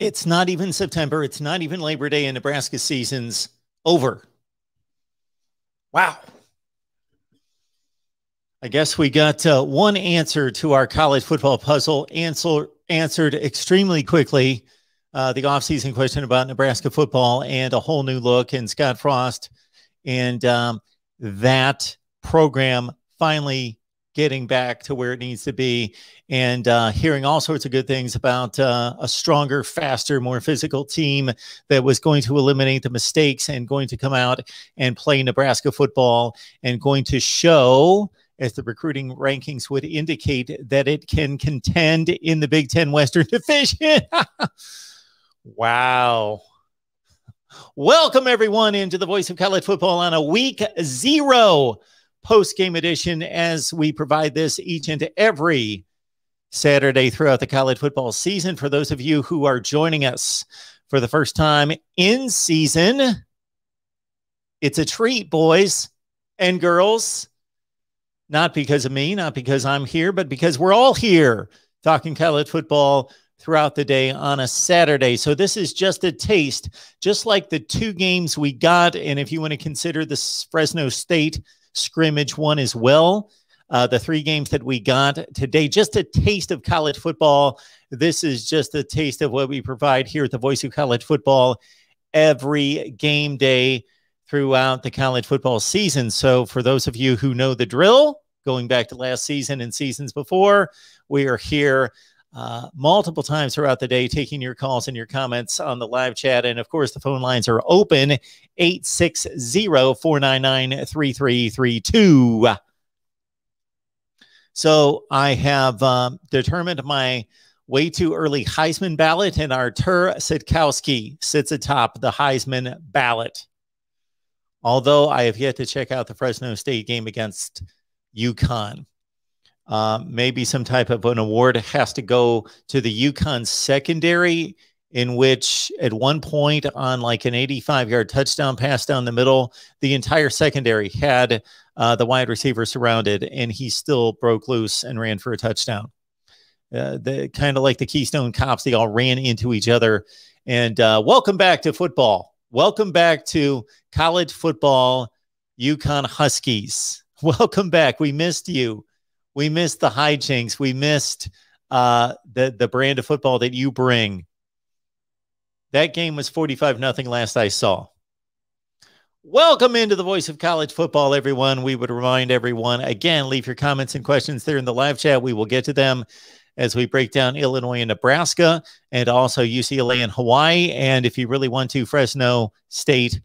It's not even September. It's not even Labor Day, and Nebraska season's over. Wow. I guess we got one answer to our college football puzzle answered extremely quickly. The offseason question about Nebraska football and a whole new look, and Scott Frost and that program finally getting back to where it needs to be, and hearing all sorts of good things about a stronger, faster, more physical team that was going to eliminate the mistakes and going to come out and play Nebraska football and going to show, as the recruiting rankings would indicate, that it can contend in the Big Ten Western Division. Wow. Welcome, everyone, into the Voice of College Football on a Week 0 post-game edition, as we provide this each and every Saturday throughout the college football season. For those of you who are joining us for the first time in season, it's a treat, boys and girls. Not because of me, not because I'm here, but because we're all here talking college football throughout the day on a Saturday. So this is just a taste, just like the 2 games we got. And if you want to consider the Fresno State scrimmage one as well, the 3 games that we got today, just a taste of college football. This is just a taste of what we provide here at the Voice of College Football every game day throughout the college football season. So for those of you who know the drill, going back to last season and seasons before, we are here multiple times throughout the day, taking your calls and your comments on the live chat. And of course, the phone lines are open, 860-499-3332. So I have determined my way too early Heisman ballot, and Artur Sitkowski sits atop the Heisman ballot. Although I have yet to check out the Fresno State game against UConn. Maybe some type of an award has to go to the UConn secondary, in which at one point on like an 85-yard touchdown pass down the middle, the entire secondary had the wide receiver surrounded, and he still broke loose and ran for a touchdown. Kind of like the Keystone Cops, they all ran into each other. And welcome back to football. Welcome back to college football, UConn Huskies. Welcome back. We missed you. We missed the hijinks. We missed the brand of football that you bring. That game was 45-0 last I saw. Welcome into the Voice of College Football, everyone. We would remind everyone, again, leave your comments and questions there in the live chat. We will get to them as we break down Illinois and Nebraska, and also UCLA and Hawaii. And if you really want to, Fresno State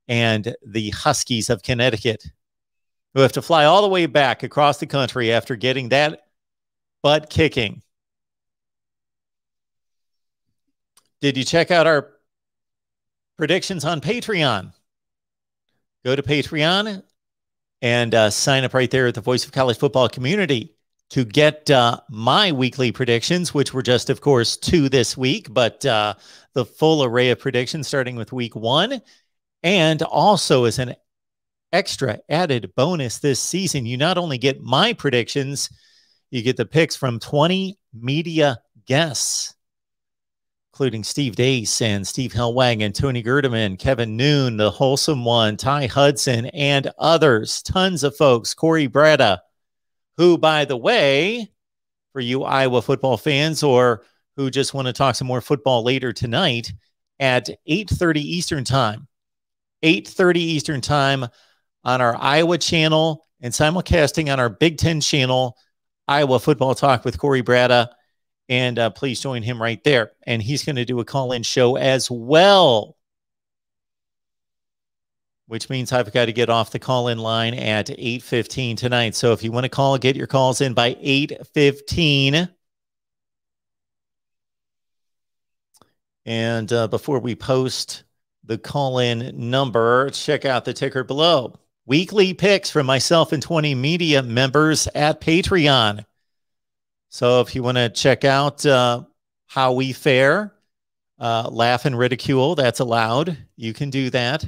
and the Huskies of Connecticut, who have to fly all the way back across the country after getting that butt kicking. Did you check out our predictions on Patreon? Go to Patreon and sign up right there at the Voice of College Football community to get my weekly predictions, which were just, of course, 2 this week, but the full array of predictions starting with week 1. And also as an extra added bonus this season, you not only get my predictions, you get the picks from 20 media guests, including Steve Dace and Steve Hellwag and Tony Gerdeman, Kevin Noon, the Wholesome One, Ty Hudson, and others. Tons of folks. Corey Bretta, who, by the way, for you Iowa football fans or who just want to talk some more football later tonight, at 8:30 Eastern Time. 8:30 Eastern Time on our Iowa channel and simulcasting on our Big Ten channel, Iowa Football Talk with Corey Bretta. And please join him right there. And he's going to do a call-in show as well, which means I've got to get off the call-in line at 8:15 tonight. So if you want to call, get your calls in by 8:15. And before we post the call-in number, check out the ticker below. Weekly picks from myself and 20 media members at Patreon. So if you want to check out how we fare, laugh and ridicule, that's allowed. You can do that.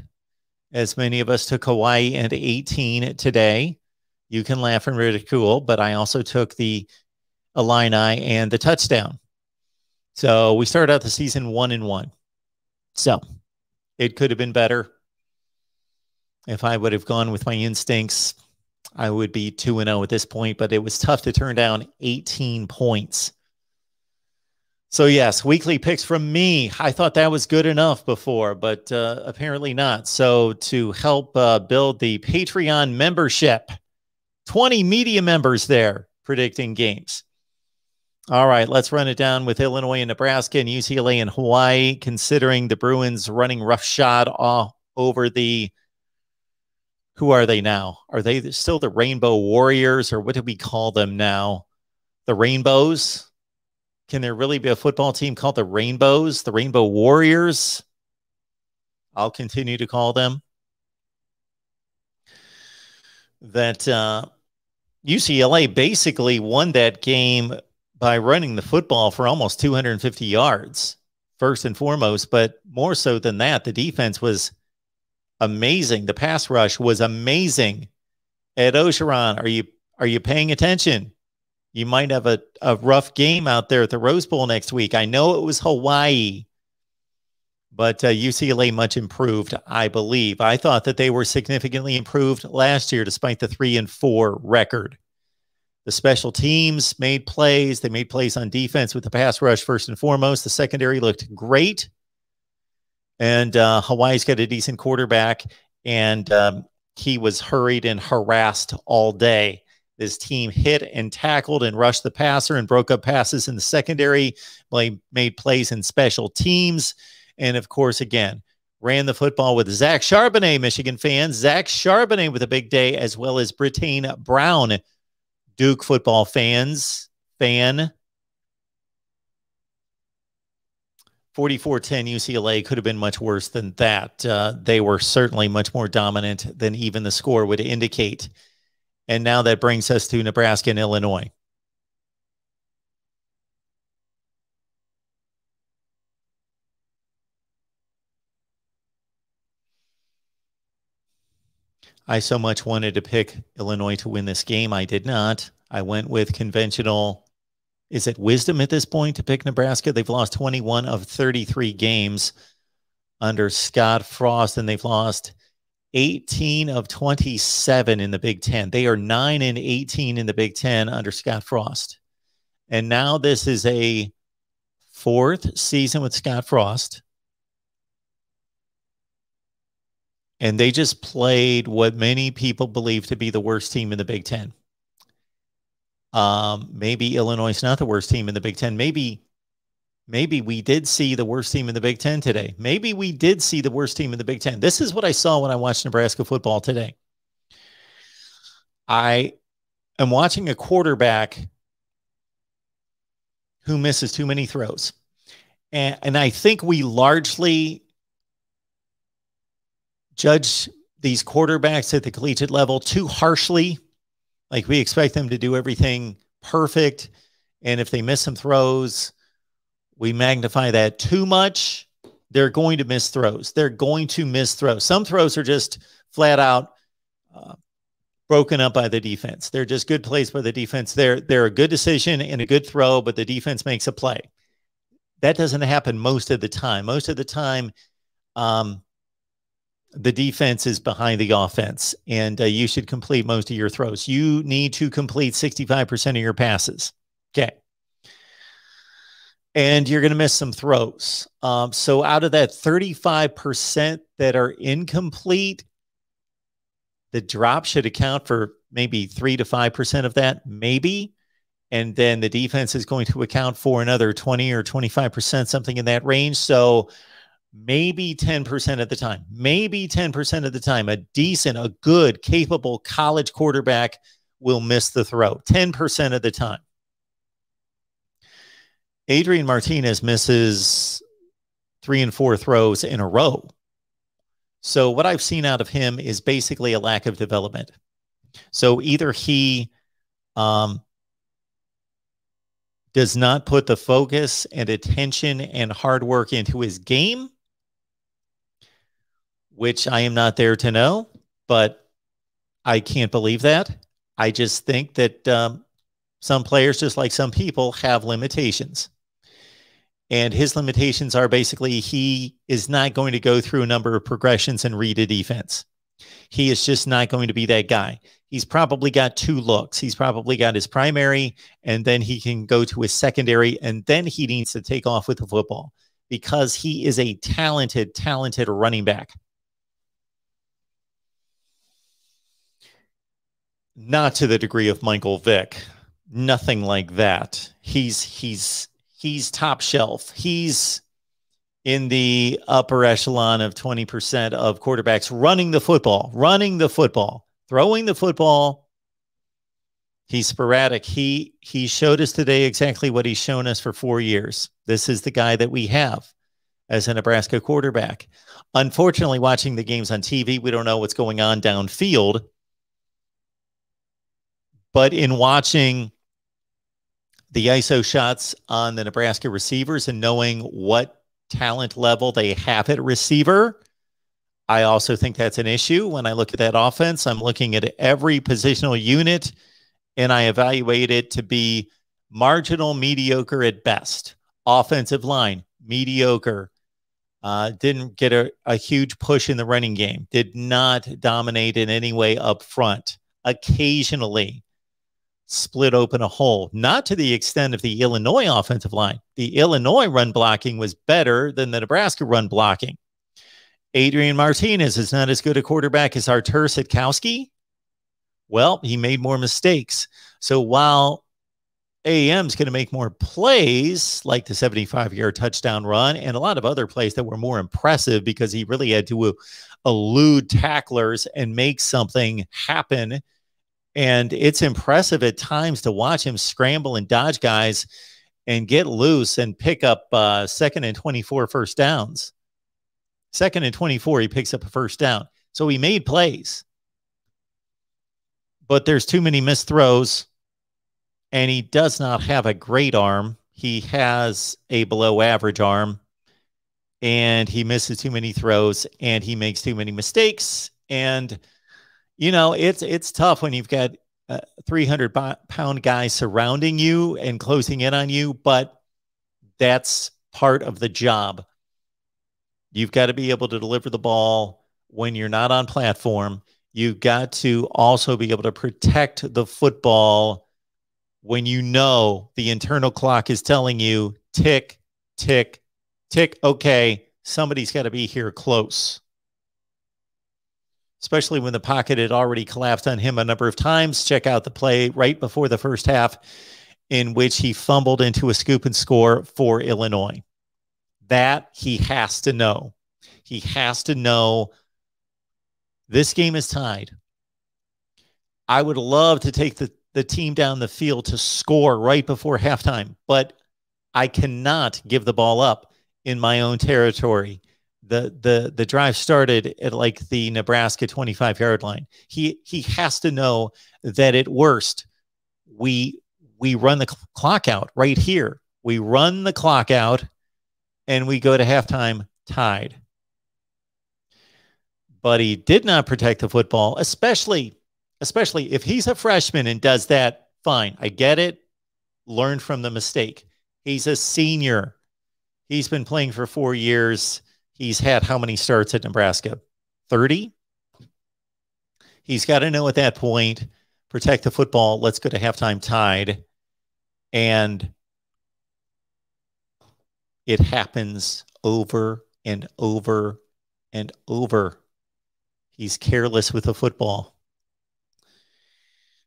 As many of us took Hawaii and 18 today. You can laugh and ridicule, but I also took the Illini and the touchdown. So we started out the season 1-1. So it could have been better. If I would have gone with my instincts, I would be 2-0 at this point, but it was tough to turn down 18 points. So yes, weekly picks from me. I thought that was good enough before, but apparently not. So to help build the Patreon membership, 20 media members there predicting games. All right, let's run it down with Illinois and Nebraska and UCLA and Hawaii, considering the Bruins running roughshod all over the, who are they now? Are they still the Rainbow Warriors, or what do we call them now? The Rainbows? Can there really be a football team called the Rainbows? The Rainbow Warriors? I'll continue to call them. That UCLA basically won that game by running the football for almost 250 yards, first and foremost. But more so than that, the defense was amazing. The pass rush was amazing. Ed Ogeron, are you paying attention? You might have a rough game out there at the Rose Bowl next week. I know it was Hawaii, but UCLA much improved, I believe. I thought that they were significantly improved last year, despite the 3-4 record. The special teams made plays. They made plays on defense with the pass rush first and foremost. The secondary looked great. And Hawaii's got a decent quarterback, and he was hurried and harassed all day. This team hit and tackled and rushed the passer and broke up passes in the secondary, made plays in special teams, and, of course, again, ran the football with Zach Charbonnet, Michigan fans. Zach Charbonnet with a big day, as well as Brittane Brown, Duke football fan. 44-10 UCLA could have been much worse than that. They were certainly much more dominant than even the score would indicate. And now that brings us to Nebraska and Illinois. I so much wanted to pick Illinois to win this game. I did not. I went with conventional, is it wisdom at this point to pick Nebraska? They've lost 21 of 33 games under Scott Frost, and they've lost 18 of 27 in the Big Ten. They are 9-18 in the Big Ten under Scott Frost. And now this is a fourth season with Scott Frost. And they just played what many people believe to be the worst team in the Big Ten. Maybe Illinois is not the worst team in the Big Ten. Maybe we did see the worst team in the Big Ten today. Maybe we did see the worst team in the Big Ten. This is what I saw when I watched Nebraska football today. I am watching a quarterback who misses too many throws. And I think we largely judge these quarterbacks at the collegiate level too harshly. Like, we expect them to do everything perfect. And if they miss some throws, we magnify that too much. They're going to miss throws. They're going to miss throws. Some throws are just flat out broken up by the defense. They're just good plays by the defense. They're a good decision and a good throw, but the defense makes a play. That doesn't happen most of the time. Most of the time, the defense is behind the offense, and you should complete most of your throws. You need to complete 65% of your passes. Okay. And you're going to miss some throws. So out of that 35% that are incomplete, the drop should account for maybe 3 to 5% of that, maybe. And then the defense is going to account for another 20 or 25%, something in that range. So maybe 10% of the time, a decent, a good, capable college quarterback will miss the throw 10% of the time. Adrian Martinez misses 3 and 4 throws in a row. So what I've seen out of him is basically a lack of development. So either he does not put the focus and attention and hard work into his game, which I am not there to know, but I can't believe that. I just think that some players, just like some people, have limitations. And his limitations are basically he is not going to go through a number of progressions and read a defense. He is just not going to be that guy. He's probably got 2 looks. He's probably got his primary, and then he can go to his secondary, and then he needs to take off with the football because he is a talented, talented running back. Not to the degree of Michael Vick. Nothing like that. He's top shelf. He's in the upper echelon of 20% of quarterbacks running the football, throwing the football. He's sporadic. He showed us today exactly what he's shown us for 4 years. This is the guy that we have as a Nebraska quarterback. Unfortunately, watching the games on TV, we don't know what's going on downfield. But in watching the ISO shots on the Nebraska receivers and knowing what talent level they have at receiver, I also think that's an issue. When I look at that offense, I'm looking at every positional unit, and I evaluate it to be marginal, mediocre at best. Offensive line, mediocre. Didn't get a huge push in the running game. Did not dominate in any way up front. Occasionally split open a hole, not to the extent of the Illinois offensive line. The Illinois run blocking was better than the Nebraska run blocking. Adrian Martinez is not as good a quarterback as Artur Sitkowski. Well, he made more mistakes. So while AM's going to make more plays, like the 75-yard touchdown run and a lot of other plays that were more impressive because he really had to elude tacklers and make something happen. And it's impressive at times to watch him scramble and dodge guys and get loose and pick up 2nd and 24 first downs. 2nd and 24, he picks up a first down. So he made plays. But there's too many missed throws, and he does not have a great arm. He has a below average arm, and he misses too many throws, and he makes too many mistakes. And you know, it's tough when you've got 300-pound guys surrounding you and closing in on you, but that's part of the job. You've got to be able to deliver the ball when you're not on platform. You've got to also be able to protect the football when you know the internal clock is telling you tick, tick, tick. Okay, somebody's got to be here close. Especially when the pocket had already collapsed on him a number of times. Check out the play right before the first half in which he fumbled into a scoop and score for Illinois. That he has to know. He has to know this game is tied. I would love to take the team down the field to score right before halftime, but I cannot give the ball up in my own territory. The drive started at like the Nebraska 25-yard line. He has to know that at worst we run the clock out right here. We run the clock out and we go to halftime tied. But he did not protect the football, especially if he's a freshman and does that, fine. I get it. Learn from the mistake. He's a senior. He's been playing for 4 years. He's had how many starts at Nebraska? 30? He's got to know at that point, protect the football. Let's go to halftime tied. And it happens over and over and over. He's careless with the football.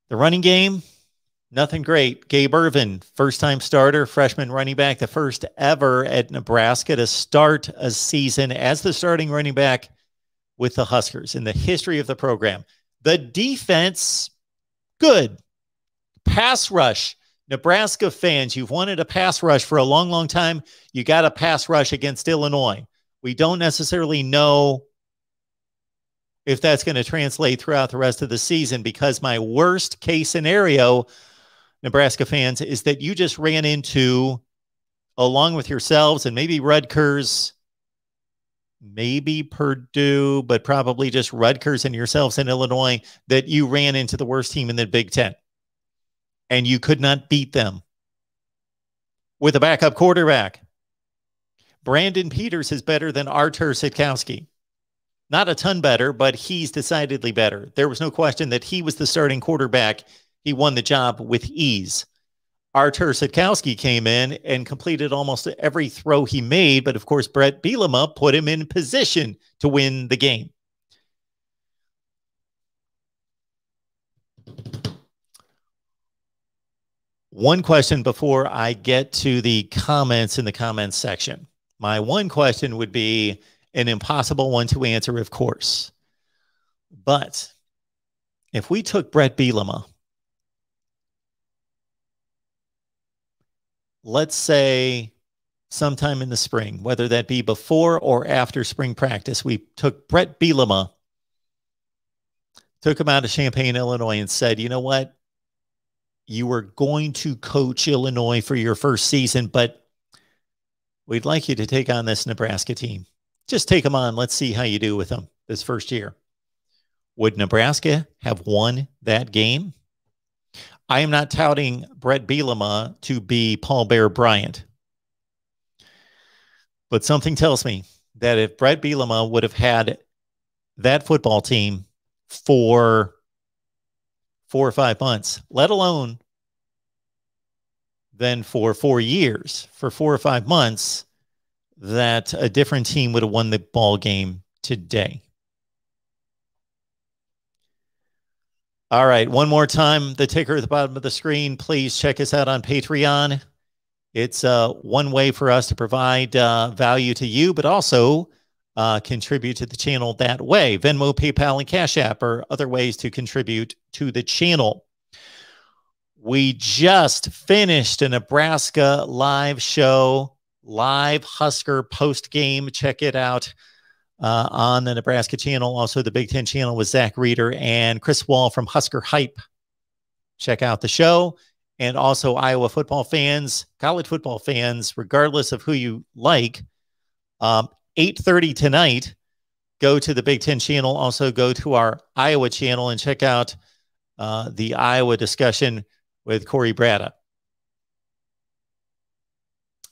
The running game, nothing great. Gabe Irvin, first-time starter, freshman running back, the first ever at Nebraska to start a season as the starting running back with the Huskers in the history of the program. The defense, good. Pass rush. Nebraska fans, you've wanted a pass rush for a long, long time. You got a pass rush against Illinois. We don't necessarily know if that's going to translate throughout the rest of the season, because my worst case scenario, Nebraska fans, is that you just ran into, along with yourselves and maybe Rutgers, maybe Purdue, but probably just Rutgers and yourselves in Illinois, that you ran into the worst team in the Big Ten and you could not beat them with a backup quarterback. Brandon Peters is better than Artur Sitkowski. Not a ton better, but he's decidedly better. There was no question that he was the starting quarterback. He won the job with ease. Artur Sitkowski came in and completed almost every throw he made, but of course, Brett Bielema put him in position to win the game. One question before I get to the comments in the comments section. My one question would be an impossible one to answer, of course. But if we took Brett Bielema, let's say sometime in the spring, whether that be before or after spring practice, we took Brett Bielema, took him out of Champaign, Illinois, and said, you know what? You were going to coach Illinois for your first season, but we'd like you to take on this Nebraska team. Just take them on. Let's see how you do with them this first year. Would Nebraska have won that game? I am not touting Brett Bielema to be Paul Bear Bryant. But something tells me that if Brett Bielema would have had that football team for 4 or 5 months, let alone then for 4 years, for 4 or 5 months, that a different team would have won the ball game today. All right, one more time, the ticker at the bottom of the screen. Please check us out on Patreon. It's one way for us to provide value to you, but also contribute to the channel that way. Venmo, PayPal, and Cash App are other ways to contribute to the channel. We just finished a Nebraska live show, live Husker post-game. Check it out on the Nebraska channel. Also, the Big Ten channel with Zach Reeder and Chris Wall from Husker Hype. Check out the show. And also, Iowa football fans, college football fans, regardless of who you like, 8:30 tonight, go to the Big Ten channel. Also, go to our Iowa channel and check out the Iowa discussion with Corey Bratta.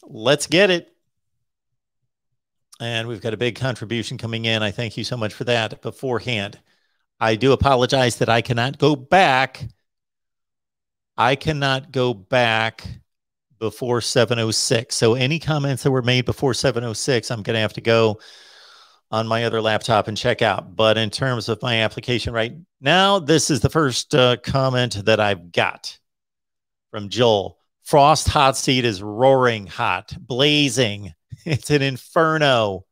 Let's get it. And we've got a big contribution coming in. I thank you so much for that beforehand. I do apologize that I cannot go back. I cannot go back before 7:06. So any comments that were made before 7:06, I'm going to have to go on my other laptop and check out. But in terms of my application right now, this is the first comment that I've got from Joel. Frost hot seat is roaring hot, blazing. It's an inferno.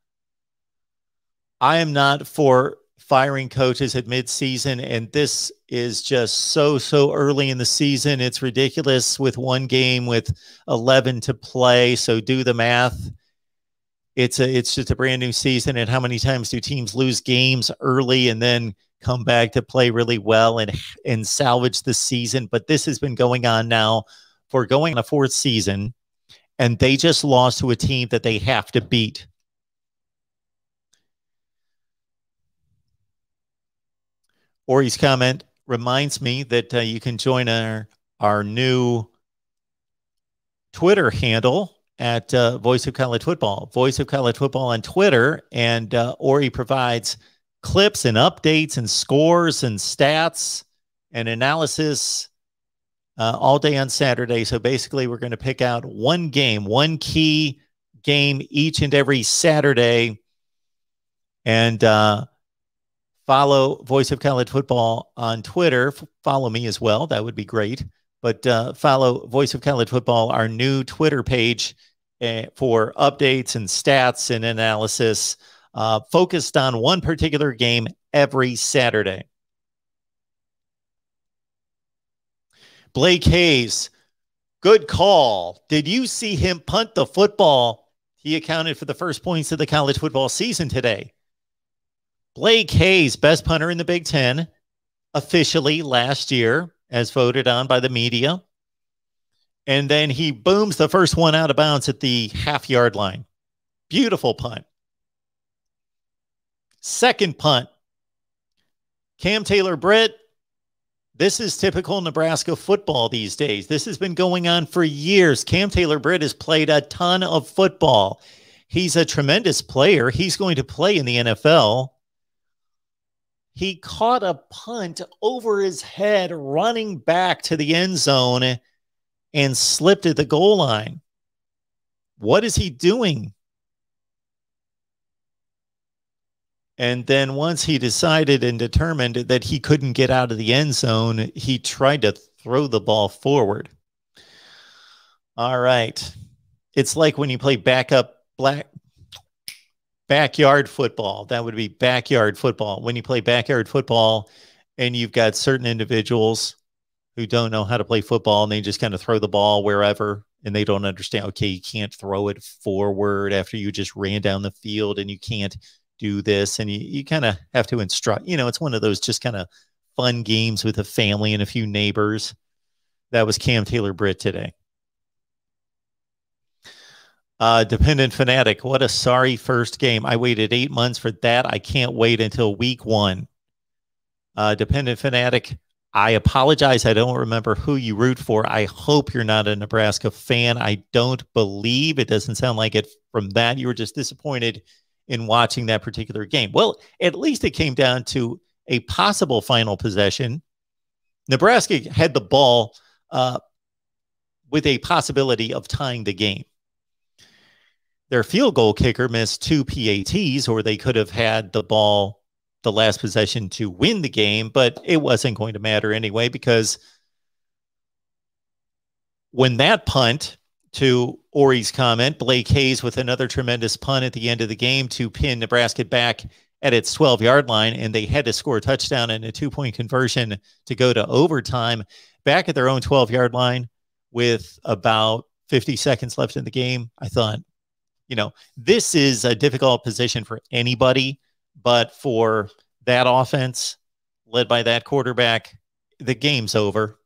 I am not for firing coaches at midseason, and this is just so early in the season. It's ridiculous with one game with 11 to play. So do the math. It's just a brand new season. And how many times do teams lose games early and then come back to play really well and salvage the season? But this has been going on now for going on a 4th season, and they just lost to a team that they have to beat. Ori's comment reminds me that you can join our new Twitter handle at Voice of College Football. Voice of College Football on Twitter. And Ori provides clips and updates and scores and stats and analysis all day on Saturday. So basically, we're going to pick out one game, one key game each and every Saturday. And follow Voice of College Football on Twitter. Follow me as well. That would be great. But follow Voice of College Football, our new Twitter page, for updates and stats and analysis focused on one particular game every Saturday. Blake Hayes, good call. Did you see him punt the football? He accounted for the first points of the college football season today. Blake Hayes, best punter in the Big Ten, officially last year, as voted on by the media. And then he booms the first one out of bounds at the half-yard line. Beautiful punt. Second punt. Cam Taylor-Britt. This is typical Nebraska football these days. This has been going on for years. Cam Taylor-Britt has played a ton of football. He's a tremendous player. He's going to play in the NFL. He caught a punt over his head running back to the end zone and slipped at the goal line. What is he doing? And then once he decided and determined that he couldn't get out of the end zone, he tried to throw the ball forward. All right. It's like when you play backyard football. That would be backyard football. When you play backyard football and you've got certain individuals who don't know how to play football and they just kind of throw the ball wherever and they don't understand, okay, you can't throw it forward after you just ran down the field and you can't do this. And you kind of have to instruct, it's one of those just kind of fun games with a family and a few neighbors. That was Cam Taylor-Britt today. Dependent Fanatic, what a sorry first game. I waited 8 months for that. I can't wait until week 1. Dependent Fanatic, I apologize. I don't remember who you root for. I hope you're not a Nebraska fan. I don't believe, it doesn't sound like it from that. You were just disappointed in watching that particular game. Well, at least it came down to a possible final possession. Nebraska had the ball with a possibility of tying the game. Their field goal kicker missed 2 PATs, or they could have had the ball, the last possession, to win the game, but it wasn't going to matter anyway, because when that punt, to Ori's comment, Blake Hayes with another tremendous punt at the end of the game to pin Nebraska back at its 12-yard line, and they had to score a touchdown and a 2-point conversion to go to overtime back at their own 12-yard line with about 50 seconds left in the game. I thought, this is a difficult position for anybody, but for that offense led by that quarterback, the game's over.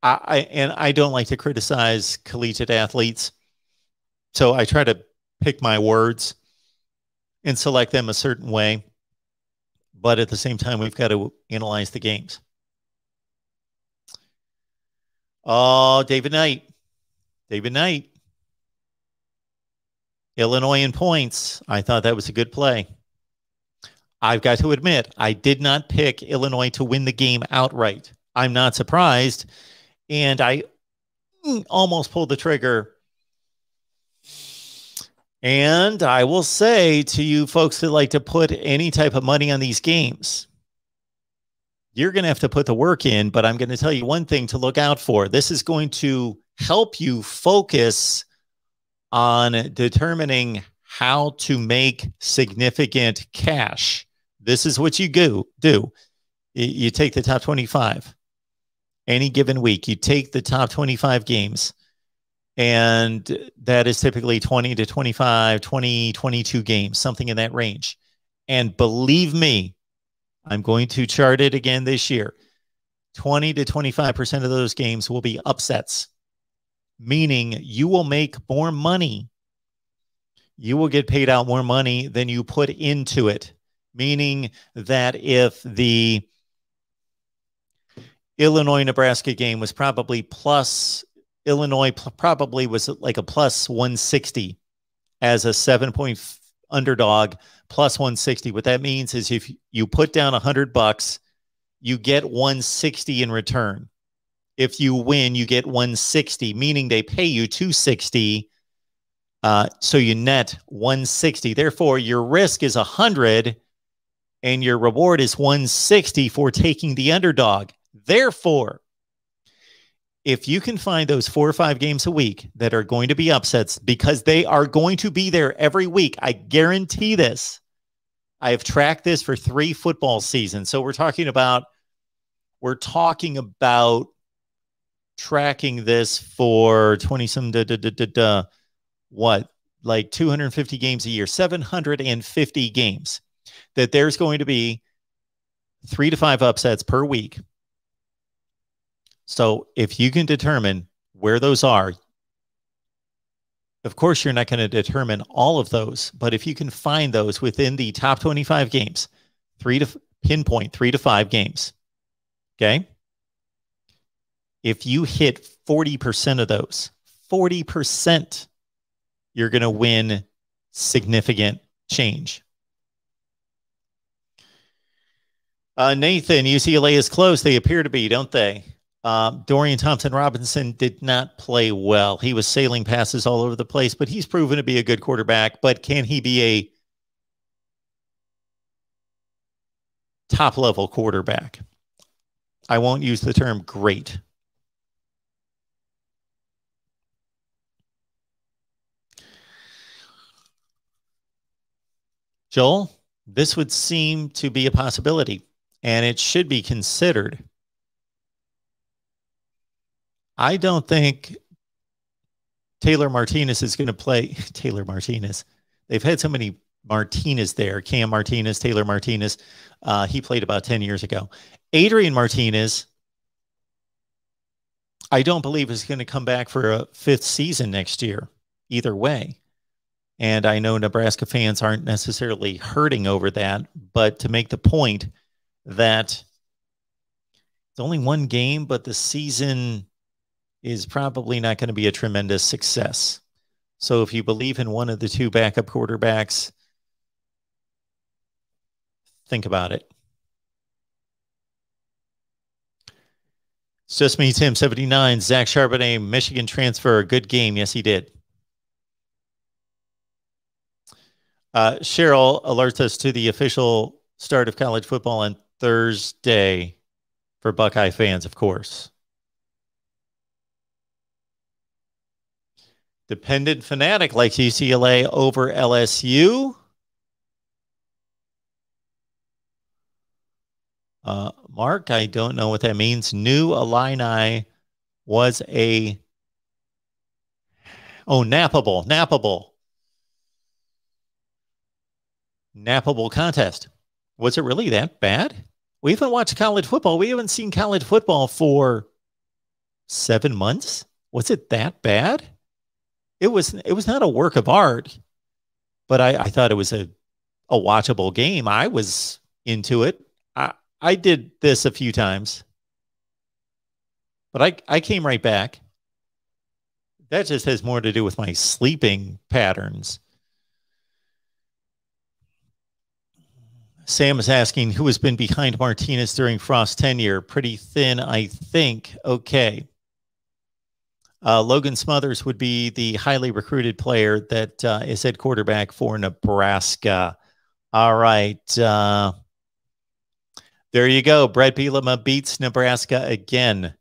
I don't like to criticize collegiate athletes, so I try to pick my words and select them a certain way, but at the same time, we've got to analyze the games. Oh, David Knight. Illinois in points. I thought that was a good play. I've got to admit, I did not pick Illinois to win the game outright. I'm not surprised. And I almost pulled the trigger. And I will say to you folks that like to put any type of money on these games, you're going to have to put the work in, but I'm going to tell you one thing to look out for. This is going to help you focus on determining how to make significant cash. This is what you do. You take the top 25. Any given week, you take the top 25 games, and that is typically 20 to 25, 20, 22 games, something in that range. And believe me, I'm going to chart it again this year. 20 to 25% of those games will be upsets, meaning you will make more money. You will get paid out more money than you put into it, meaning that if the Illinois-Nebraska game was probably plus, Illinois probably was like a plus 160 as a 7-point underdog, plus 160. What that means is if you put down $100, you get 160 in return. If you win, you get 160, meaning they pay you 260. So you net 160. Therefore, your risk is 100 and your reward is 160 for taking the underdog. Therefore, if you can find those 4 or 5 games a week that are going to be upsets, because they are going to be there every week, I guarantee this. I have tracked this for 3 football seasons. So we're talking about tracking this for 20-some, like 250 games a year, 750 games, that there's going to be 3 to 5 upsets per week. So if you can determine where those are, of course, you're not going to determine all of those, but if you can find those within the top 25 games, pinpoint 3 to 5 games, okay? If you hit 40% of those, 40%, you're going to win significant change. Nathan, UCLA is close. They appear to be, don't they? Dorian Thompson-Robinson did not play well. He was sailing passes all over the place, but he's proven to be a good quarterback. But can he be a top-level quarterback? I won't use the term great. Joel, this would seem to be a possibility, and it should be considered. I don't think Taylor Martinez is going to play. Taylor Martinez. They've had so many Martinez there. Cam Martinez, Taylor Martinez. He played about 10 years ago. Adrian Martinez, I don't believe is going to come back for a 5th season next year, either way. And I know Nebraska fans aren't necessarily hurting over that, but to make the point that it's only one game, but the season is probably not going to be a tremendous success. So if you believe in one of the 2 backup quarterbacks, think about it. It's just me, Tim, 79. Zach Charbonnet, Michigan transfer. Good game. Yes, he did. Cheryl alerts us to the official start of college football on Thursday for Buckeye fans, of course. Dependent fanatic likes UCLA over LSU. Mark, I don't know what that means. New Illini was a... Oh, nappable contest. Was it really that bad? We haven't watched college football. We haven't seen college football for 7 months. Was it that bad? It was not a work of art, but I thought it was a watchable game. I was into it. I did this a few times, but I came right back. That just has more to do with my sleeping patterns. Sam is asking who has been behind Martinez during Frost's tenure. Pretty thin, I think. Okay. Logan Smothers would be the highly recruited player that is at quarterback for Nebraska. All right. There you go. Brett Bielema beats Nebraska again.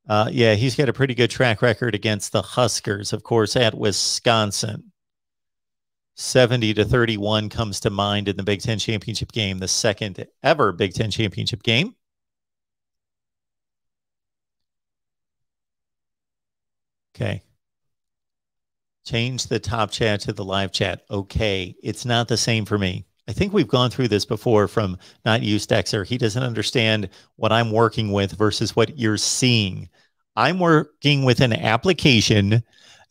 Yeah, he's got a pretty good track record against the Huskers, of course, at Wisconsin. 70-31 comes to mind in the Big Ten championship game, the second ever Big Ten championship game. Okay. Change the top chat to the live chat. Okay. It's not the same for me. I think we've gone through this before from Not You, Stexer. He doesn't understand what I'm working with versus what you're seeing. I'm working with an application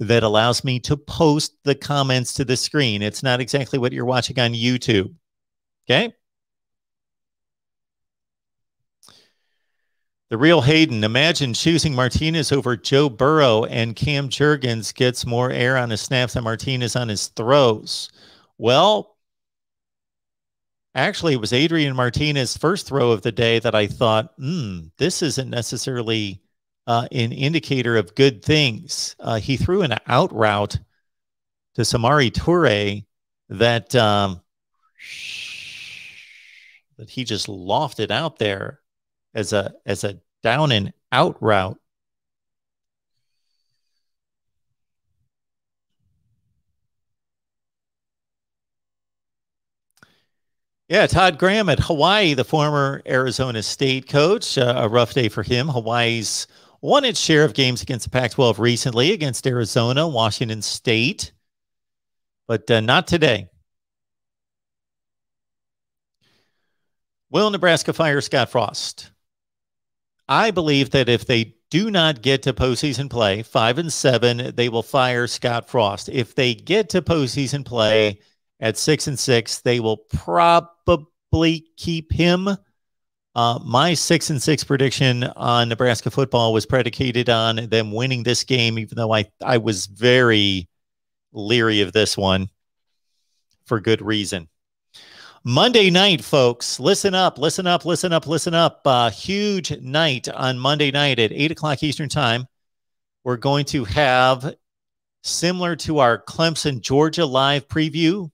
that allows me to post the comments to the screen. It's not exactly what you're watching on YouTube. Okay? The real Hayden, imagine choosing Martinez over Joe Burrow and Cam Jurgens gets more air on his snaps than Martinez on his throws. Well, actually, it was Adrian Martinez's first throw of the day that I thought, this isn't necessarily an indicator of good things. He threw an out route to Samori Toure that he just lofted out there as a down and out route. Yeah, Todd Graham at Hawaii, the former Arizona State coach. A rough day for him. Hawaii's won its share of games against the Pac-12 recently, against Arizona, Washington State, but not today. Will Nebraska fire Scott Frost? I believe that if they do not get to postseason play, 5-7, they will fire Scott Frost. If they get to postseason play at 6-6, they will probably keep him. My 6-6 prediction on Nebraska football was predicated on them winning this game, even though I was very leery of this one for good reason. Monday night, folks, listen up, listen up, listen up, listen up. Huge night on Monday night at 8 o'clock Eastern time. We're going to have, similar to our Clemson, Georgia live preview,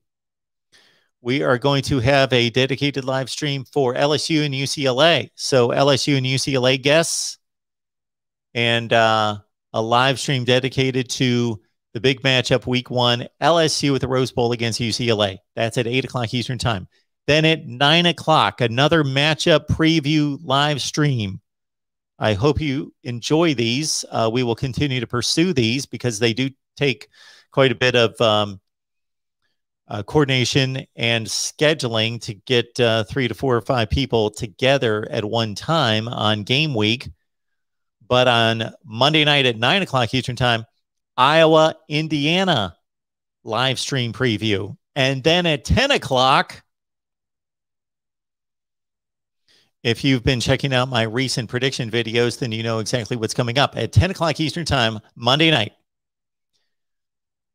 we are going to have a dedicated live stream for LSU and UCLA. So LSU and UCLA guests, and a live stream dedicated to the big matchup week 1, LSU at the Rose Bowl against UCLA. That's at 8 o'clock Eastern time. Then at 9 o'clock, another matchup preview live stream. I hope you enjoy these. We will continue to pursue these because they do take quite a bit of coordination and scheduling to get 3 to 4 or 5 people together at one time on game week. But on Monday night at 9 o'clock Eastern time, Iowa, Indiana live stream preview. And then at 10 o'clock, if you've been checking out my recent prediction videos, then you know exactly what's coming up. At 10 o'clock Eastern time, Monday night,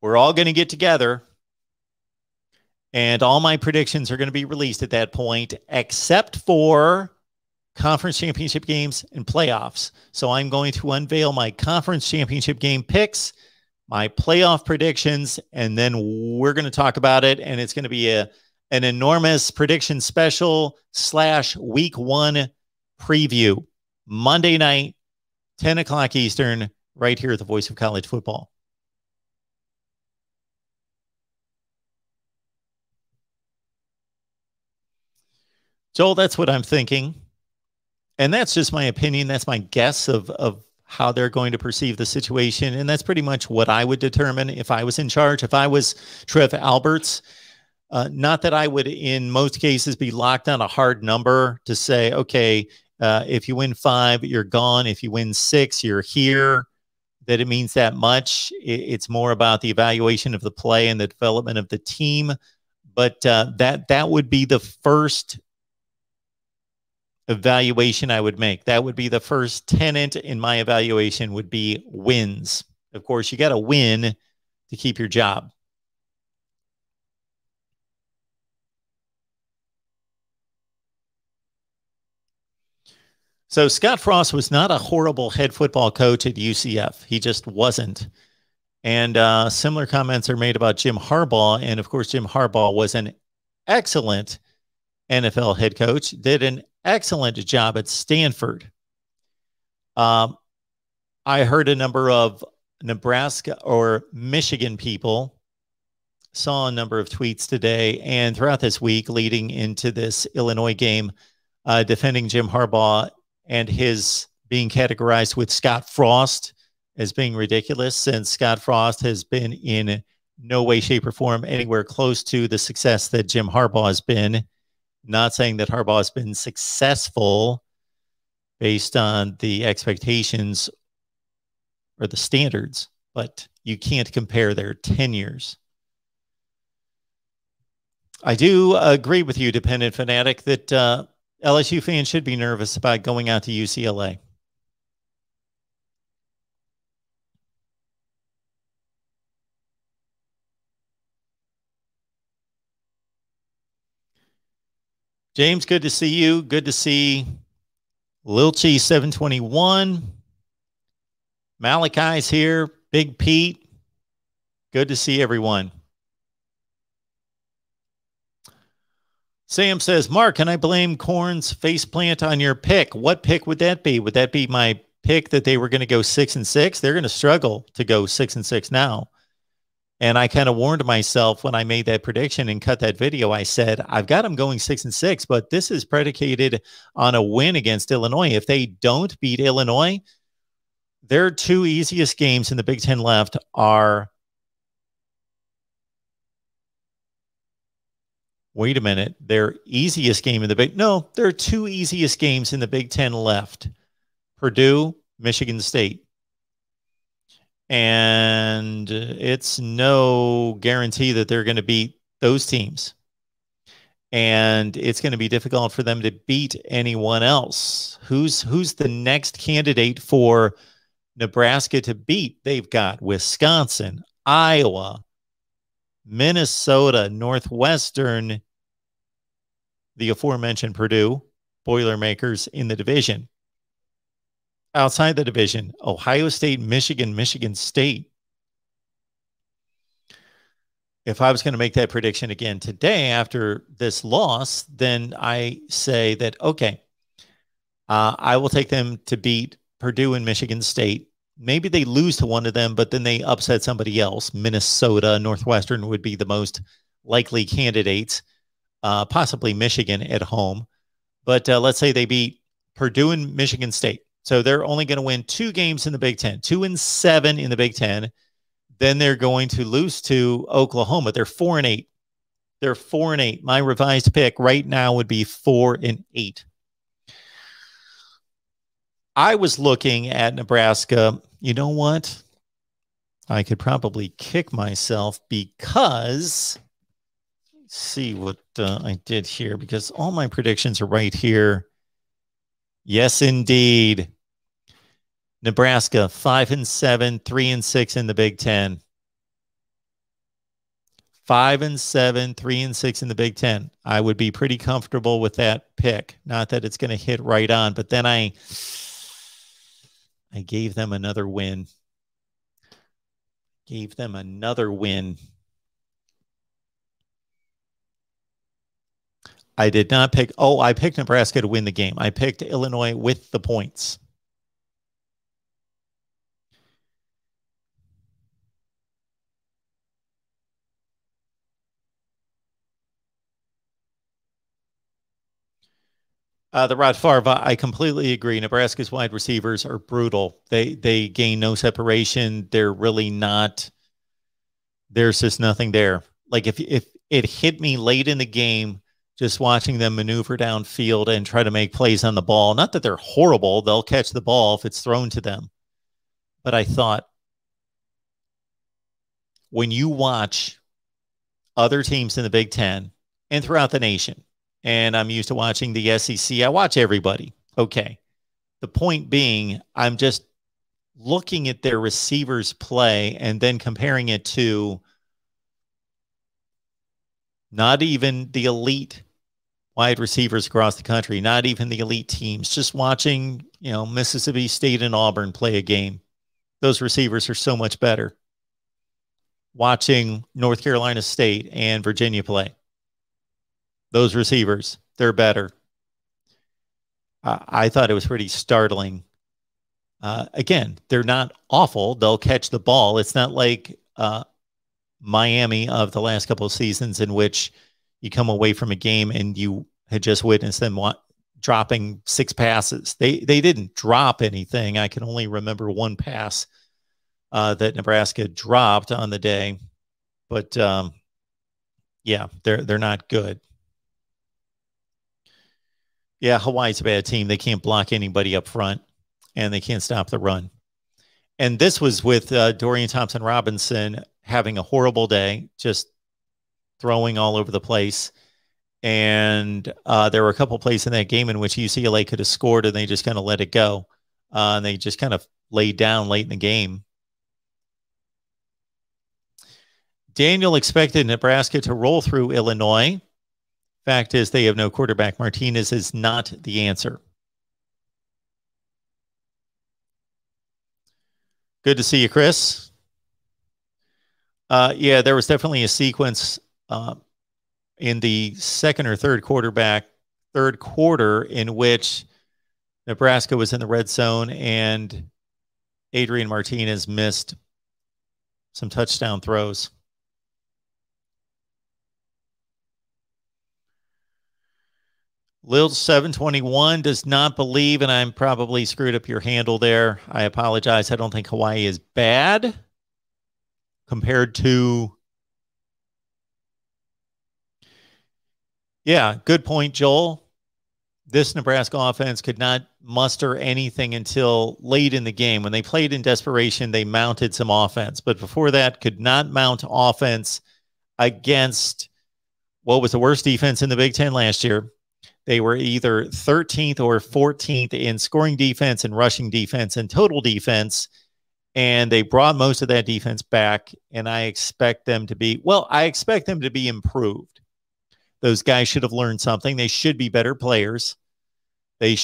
we're all going to get together, and all my predictions are going to be released at that point, except for conference championship games and playoffs. So I'm going to unveil my conference championship game picks, my playoff predictions, and then we're going to talk about it, and it's going to be an enormous prediction special / week 1 preview. Monday night, 10 o'clock Eastern, right here at the Voice of College Football. Joel, that's what I'm thinking. And that's just my opinion. That's my guess of how they're going to perceive the situation. And that's pretty much what I would determine if I was in charge. If I was Trev Alberts, not that I would, in most cases, be locked on a hard number to say, okay, if you win 5, you're gone. If you win 6, you're here. That it means that much. It's more about the evaluation of the play and the development of the team. But that would be the first evaluation I would make. That would be the first tenet in my evaluation, would be wins. Of course, you got to win to keep your job. So Scott Frost was not a horrible head football coach at UCF. He just wasn't. And similar comments are made about Jim Harbaugh. And of course, Jim Harbaugh was an excellent NFL head coach, did an excellent job at Stanford. I heard a number of Nebraska or Michigan people, saw a number of tweets today and throughout this week leading into this Illinois game, defending Jim Harbaugh and his being categorized with Scott Frost as being ridiculous, since Scott Frost has been in no way, shape, or form anywhere close to the success that Jim Harbaugh has been. Not saying that Harbaugh has been successful based on the expectations or the standards, but you can't compare their tenures. I do agree with you, Dependent Fanatic, that LSU fans should be nervous about going out to UCLA. James, good to see you. Good to see Lilchi 721. Malachi's here. Big Pete. Good to see everyone. Sam says, Mark, can I blame Corn's faceplant on your pick? What pick would that be? Would that be my pick that they were going to go 6-6? They're going to struggle to go 6-6 now. And I kind of warned myself when I made that prediction and cut that video. I said, I've got them going 6-6, but this is predicated on a win against Illinois. If they don't beat Illinois, their 2 easiest games in the Big Ten left are, wait a minute, their easiest game in the Big, no, there are 2 easiest games in the Big Ten left: Purdue, Michigan State. And it's no guarantee that they're going to beat those teams. and it's going to be difficult for them to beat anyone else. Who's the next candidate for Nebraska to beat? They've got Wisconsin, Iowa, Minnesota, Northwestern, the aforementioned Purdue, Boilermakers in the division. Outside the division, Ohio State, Michigan, Michigan State. If I was going to make that prediction again today after this loss, then I say that, okay, I will take them to beat Purdue and Michigan State. Maybe they lose to one of them, but then they upset somebody else. Minnesota, Northwestern would be the most likely candidates, possibly Michigan at home. But let's say they beat Purdue and Michigan State. So they're only going to win 2 games in the Big Ten, 2-7 in the Big Ten. Then they're going to lose to Oklahoma. They're 4-8. They're 4-8. My revised pick right now would be 4-8. I was looking at Nebraska. You know what? I could probably kick myself because, let's see what I did here, because all my predictions are right here. Yes, indeed. Nebraska 5-7, 3-6 in the Big Ten. 5-7, 3-6 in the Big Ten. I would be pretty comfortable with that pick. Not that it's going to hit right on, but then I gave them another win. Gave them another win. I did not pick. Oh, I picked Nebraska to win the game. I picked Illinois with the points. The Rod Favre, I completely agree. Nebraska's wide receivers are brutal. They gain no separation. They're really not. There's just nothing there. Like if it hit me late in the game, just watching them maneuver downfield and try to make plays on the ball. Not that they're horrible. They'll catch the ball if it's thrown to them. But I thought, when you watch other teams in the Big Ten and throughout the nation, and I'm used to watching the SEC. I watch everybody. Okay. The point being, I'm just looking at their receivers play and then comparing it to not even the elite wide receivers across the country, not even the elite teams, just watching, Mississippi State and Auburn play a game. Those receivers are so much better. Watching North Carolina State and Virginia play. Those receivers, they're better. I thought it was pretty startling. Again, they're not awful. They'll catch the ball. It's not like Miami of the last couple of seasons in which you come away from a game and you had just witnessed them dropping 6 passes. They didn't drop anything. I can only remember one pass that Nebraska dropped on the day. But, yeah, they're not good. Yeah, Hawaii's a bad team. They can't block anybody up front, and they can't stop the run. And this was with Dorian Thompson-Robinson having a horrible day, just throwing all over the place. And there were a couple plays in that game in which UCLA could have scored, and they just kind of let it go. And they just kind of laid down late in the game. Daniel expected Nebraska to roll through Illinois. Fact is, they have no quarterback. Martinez is not the answer. Good to see you, Chris. Yeah, there was definitely a sequence in the second or third quarter in which Nebraska was in the red zone and Adrian Martinez missed some touchdown throws. Lil 721 does not believe, and I'm probably screwed up your handle there. I apologize. I don't think Hawaii is bad compared to. Yeah, good point, Joel. This Nebraska offense could not muster anything until late in the game. When they played in desperation, they mounted some offense. But before that, could not mount offense against What was the worst defense in the Big Ten last year? They were either 13th or 14th in scoring defense and rushing defense and total defense. And they brought most of that defense back. And I expect them to be, improved. Those guys should have learned something. They should be better players. And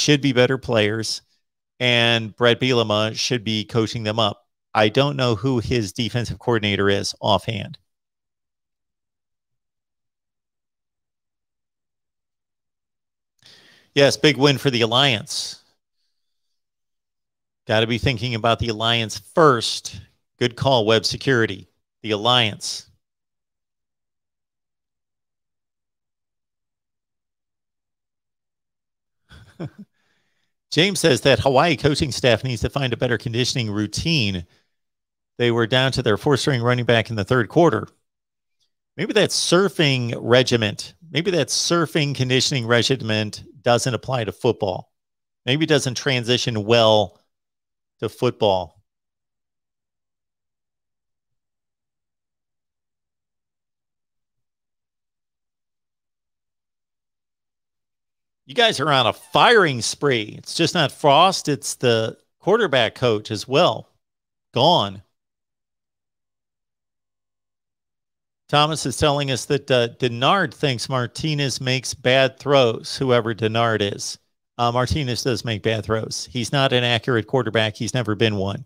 Brett Bielema should be coaching them up. I don't know who his defensive coordinator is offhand. Yes, big win for the Alliance. Got to be thinking about the Alliance first. Good call, Web Security. The Alliance. James says that Hawaii coaching staff needs to find a better conditioning routine. They were down to their four-string running back in the third quarter. Maybe that surfing conditioning regiment doesn't apply to football. Maybe it doesn't transition well to football. You guys are on a firing spree. It's just not Frost. It's the quarterback coach as well. Gone. Thomas is telling us that Denard thinks Martinez makes bad throws, whoever Denard is. Martinez does make bad throws. He's not an accurate quarterback. He's never been one.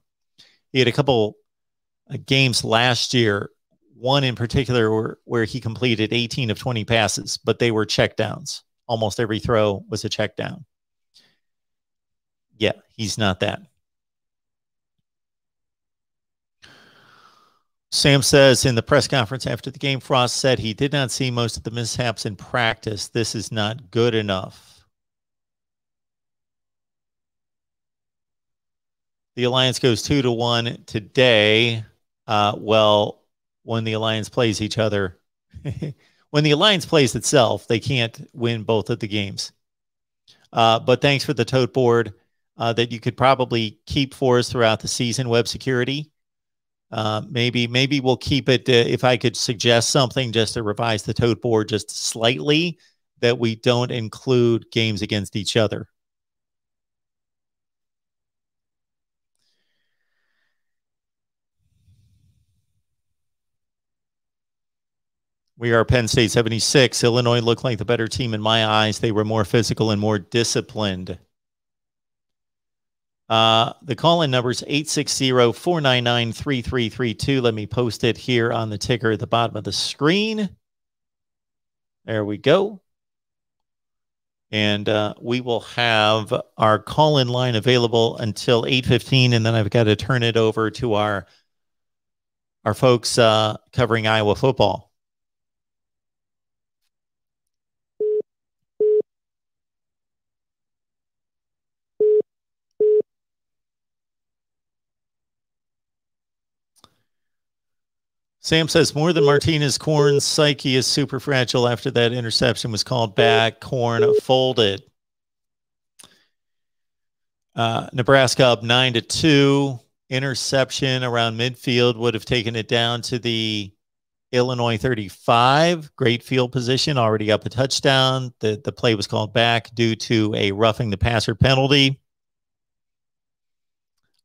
He had a couple games last year, one in particular where he completed 18 of 20 passes, but they were checkdowns. Almost every throw was a check down. Yeah, he's not that. Sam says in the press conference after the game, Frost said he did not see most of the mishaps in practice. This is not good enough. The Alliance goes 2-1 today. Well, when the Alliance plays each other, when the Alliance plays itself, they can't win both of the games. But thanks for the tote board that you could probably keep for us throughout the season, Web Security. Maybe we'll keep it. If I could suggest something just to revise the tote board just slightly, that we don't include games against each other. We are Penn State 76. Illinois looked like the better team in my eyes. They were more physical and more disciplined. The call-in number is 860-499-3332. Let me post it here on the ticker at the bottom of the screen. There we go. And we will have our call-in line available until 8:15, and then I've got to turn it over to our folks covering Iowa football. Sam says, more than Martinez, Corn's psyche is super fragile after that interception was called back. Corn folded. Nebraska up 9-2. Interception around midfield would have taken it down to the Illinois 35. Great field position, already up a touchdown. The play was called back due to a roughing the passer penalty.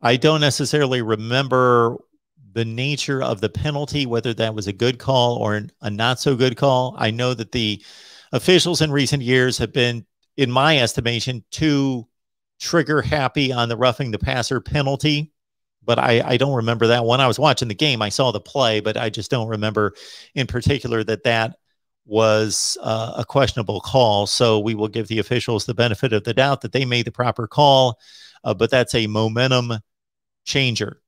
I don't necessarily remember the nature of the penalty, whether that was a good call or a not so good call. I know that the officials in recent years have been, in my estimation, too trigger happy on the roughing the passer penalty, but I don't remember that one. I was watching the game. I saw the play, but I just don't remember in particular that was a questionable call. So we will give the officials the benefit of the doubt that they made the proper call, but that's a momentum changer.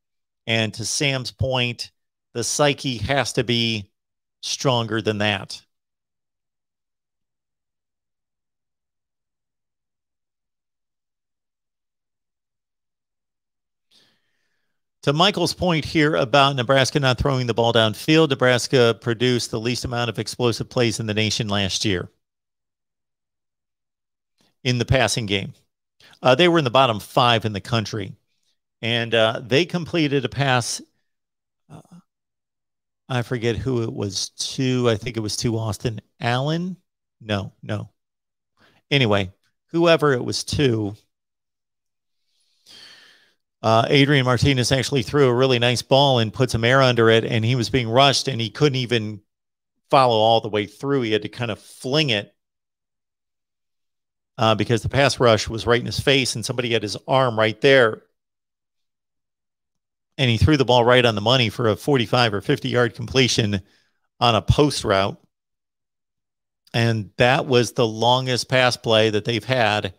And to Sam's point, the psyche has to be stronger than that. To Michael's point here about Nebraska not throwing the ball downfield, Nebraska produced the least amount of explosive plays in the nation last year in the passing game. They were in the bottom 5 in the country. And they completed a pass I forget who it was to. I think it was to Austin Allen. No. Anyway, whoever it was to, Adrian Martinez actually threw a really nice ball and put some air under it, and he was being rushed, and he couldn't even follow all the way through. He had to kind of fling it because the pass rush was right in his face, and somebody had his arm right there. And he threw the ball right on the money for a 45 or 50-yard completion on a post route. And that was the longest pass play that they've had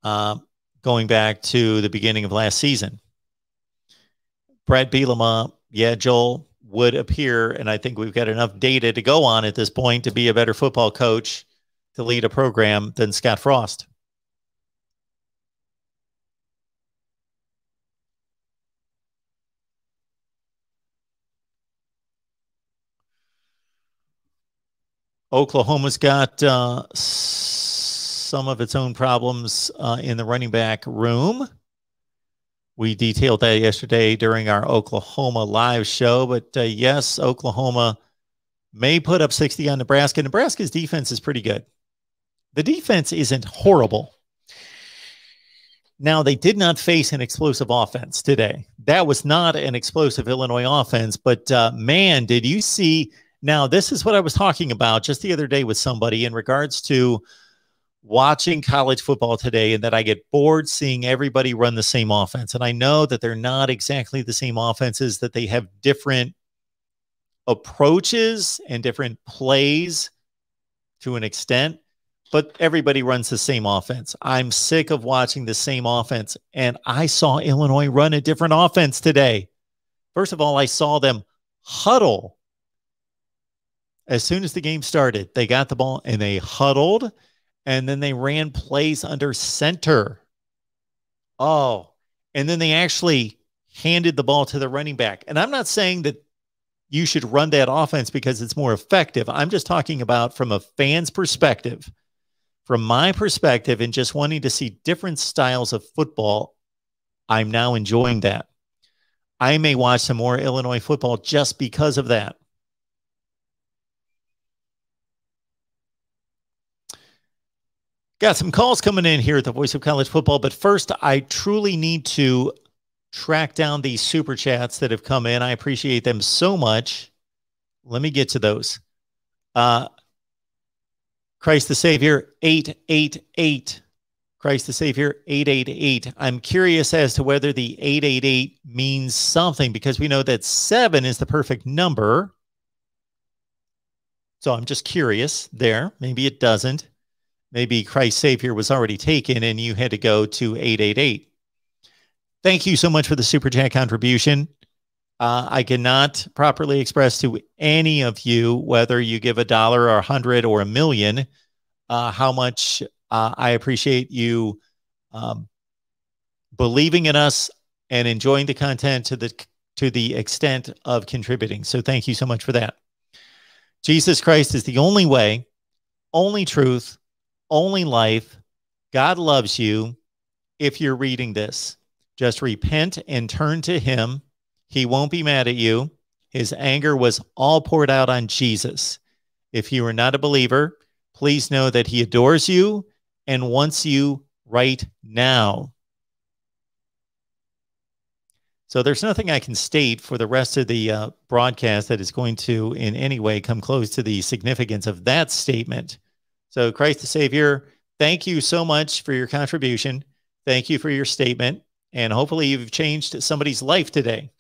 going back to the beginning of last season. Brett Bielema, Joel, would appear, and I think we've got enough data to go on at this point to be a better football coach to lead a program than Scott Frost. Oklahoma's got some of its own problems in the running back room. We detailed that yesterday during our Oklahoma live show, but yes, Oklahoma may put up 60 on Nebraska. Nebraska's defense is pretty good. The defense isn't horrible. Now, they did not face an explosive offense today. That was not an explosive Illinois offense, but man, did you see... Now, this is what I was talking about just the other day with somebody in regards to watching college football today, and that I get bored seeing everybody run the same offense. And I know that they're not exactly the same offenses, that they have different approaches and different plays to an extent, but everybody runs the same offense. I'm sick of watching the same offense, and I saw Illinois run a different offense today. First of all, I saw them huddle. As soon as the game started, they got the ball and they huddled, and then they ran plays under center. Oh, and then they actually handed the ball to the running back. And I'm not saying that you should run that offense because it's more effective. I'm just talking about from a fan's perspective, from my perspective, and just wanting to see different styles of football. I'm now enjoying that. I may watch some more Illinois football just because of that. Got some calls coming in here at the Voice of College Football, but first, I truly need to track down these super chats that have come in. I appreciate them so much. Let me get to those. Christ the Savior, 888. Christ the Savior, 888. I'm curious as to whether the 888 means something, because we know that 7 is the perfect number. So I'm just curious there. Maybe it doesn't. Maybe Christ Savior was already taken and you had to go to 888. Thank you so much for the Super Chat contribution. I cannot properly express to any of you, whether you give $1 or 100 or 1,000,000, how much I appreciate you believing in us and enjoying the content to the extent of contributing. So thank you so much for that. Jesus Christ is the only way, only truth, only life. God loves you. If you're reading this, just repent and turn to him. He won't be mad at you. His anger was all poured out on Jesus. If you are not a believer, please know that he adores you and wants you right now. So there's nothing I can state for the rest of the broadcast that is going to in any way come close to the significance of that statement. So Christ the Savior, thank you so much for your contribution. Thank you for your statement. And hopefully you've changed somebody's life today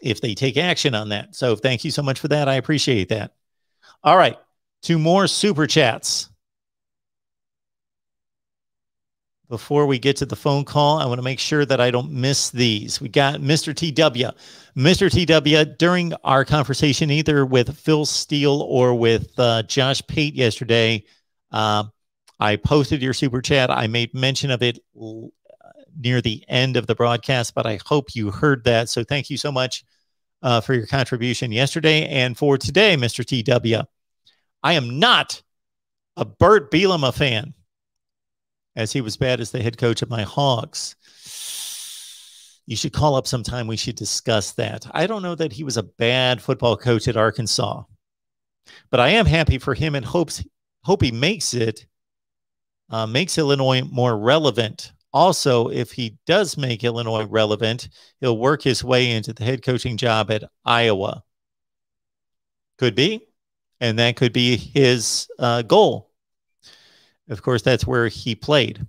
if they take action on that. So thank you so much for that. I appreciate that. All right. 2 more super chats. Before we get to the phone call, I want to make sure that I don't miss these. We got Mr. TW. Mr. TW, during our conversation, either with Phil Steele or with Josh Pate yesterday, I posted your super chat. I made mention of it near the end of the broadcast, but I hope you heard that. So thank you so much for your contribution yesterday and for today, Mr. TW. I am not a Bert Bielema fan, as he was bad as the head coach of my Hogs. You should call up sometime. We should discuss that. I don't know that he was a bad football coach at Arkansas, but I am happy for him and hope he makes Illinois more relevant. Also, if he does make Illinois relevant, he'll work his way into the head coaching job at Iowa. Could be, and that could be his goal. Of course, that's where he played.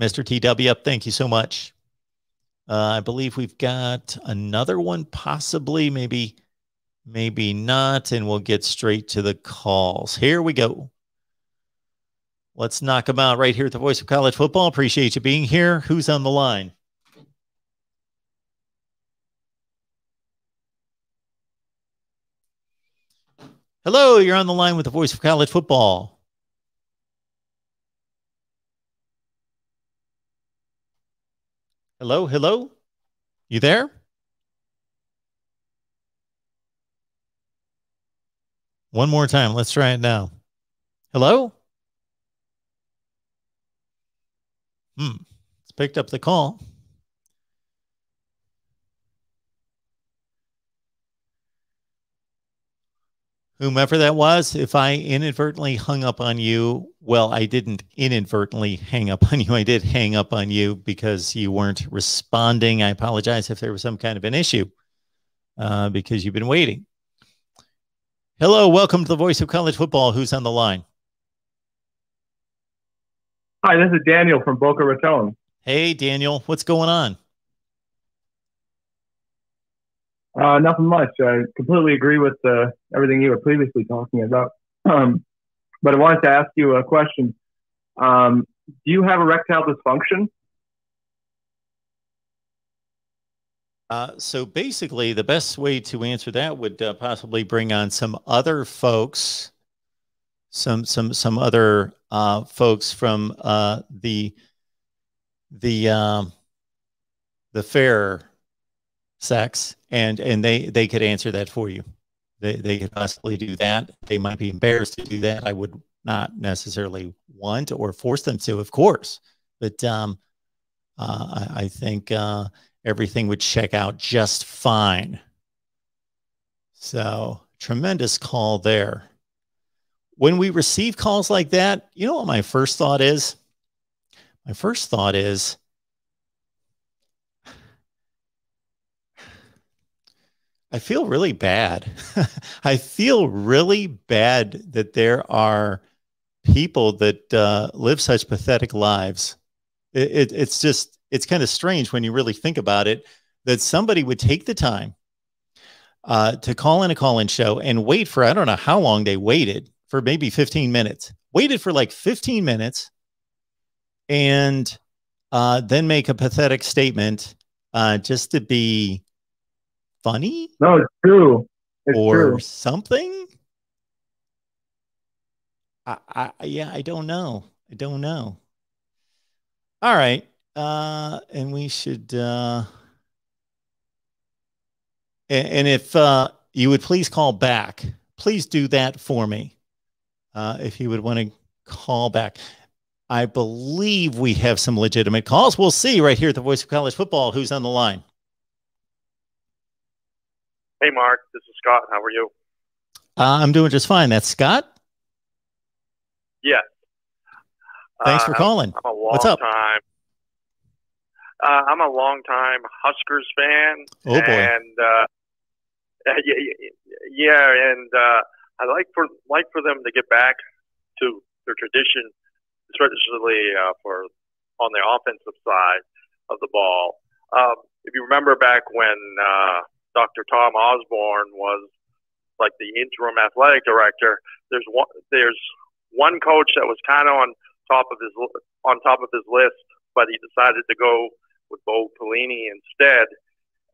Mr. TW, thank you so much. I believe we've got another one, possibly, maybe not, and we'll get straight to the calls. Here we go. Let's knock them out right here at the Voice of College Football. Appreciate you being here. Who's on the line? Hello, you're on the line with the Voice of College Football. Hello, hello? You there? One more time. Let's try it now. Hello? It's picked up the call. Whomever that was, if I inadvertently hung up on you, well, I didn't inadvertently hang up on you. I did hang up on you because you weren't responding. I apologize if there was some kind of an issue because you've been waiting. Hello, welcome to the Voice of College Football. Who's on the line? Hi, this is Daniel from Boca Raton. Hey, Daniel, what's going on? Nothing much. I completely agree with everything you were previously talking about. But I wanted to ask you a question. Do you have erectile dysfunction? So basically, the best way to answer that would possibly bring on some other folks, some other folks from the fair sex, and they could answer that for you. They could possibly do that. They might be embarrassed to do that. I would not necessarily want or force them to, of course, but I think everything would check out just fine. So tremendous call there. When we receive calls like that, you know what my first thought is? My first thought is, I feel really bad. I feel really bad that there are people that live such pathetic lives. It's just, it's kind of strange when you really think about it, that somebody would take the time to call in a call-in show and wait for, I don't know how long they waited, for maybe 15 minutes, waited for like 15 minutes, and then make a pathetic statement just to be funny. No, it's true. It's true. Something. Yeah, I don't know. I don't know. All right. And we should, and if you would please call back, please do that for me. If you would want to call back. I believe we have some legitimate calls. We'll see right here at the Voice of College Football. Who's on the line? Hey, Mark. This is Scott. How are you? I'm doing just fine. That's Scott? Yes. Thanks for calling. What's up? I'm a long-time Huskers fan. Oh, boy. And, and I'd like for them to get back to their tradition, especially on the offensive side of the ball. If you remember back when Dr. Tom Osborne was like the interim athletic director, there's one coach that was kind of on top of his list, but he decided to go with Bo Pelini instead,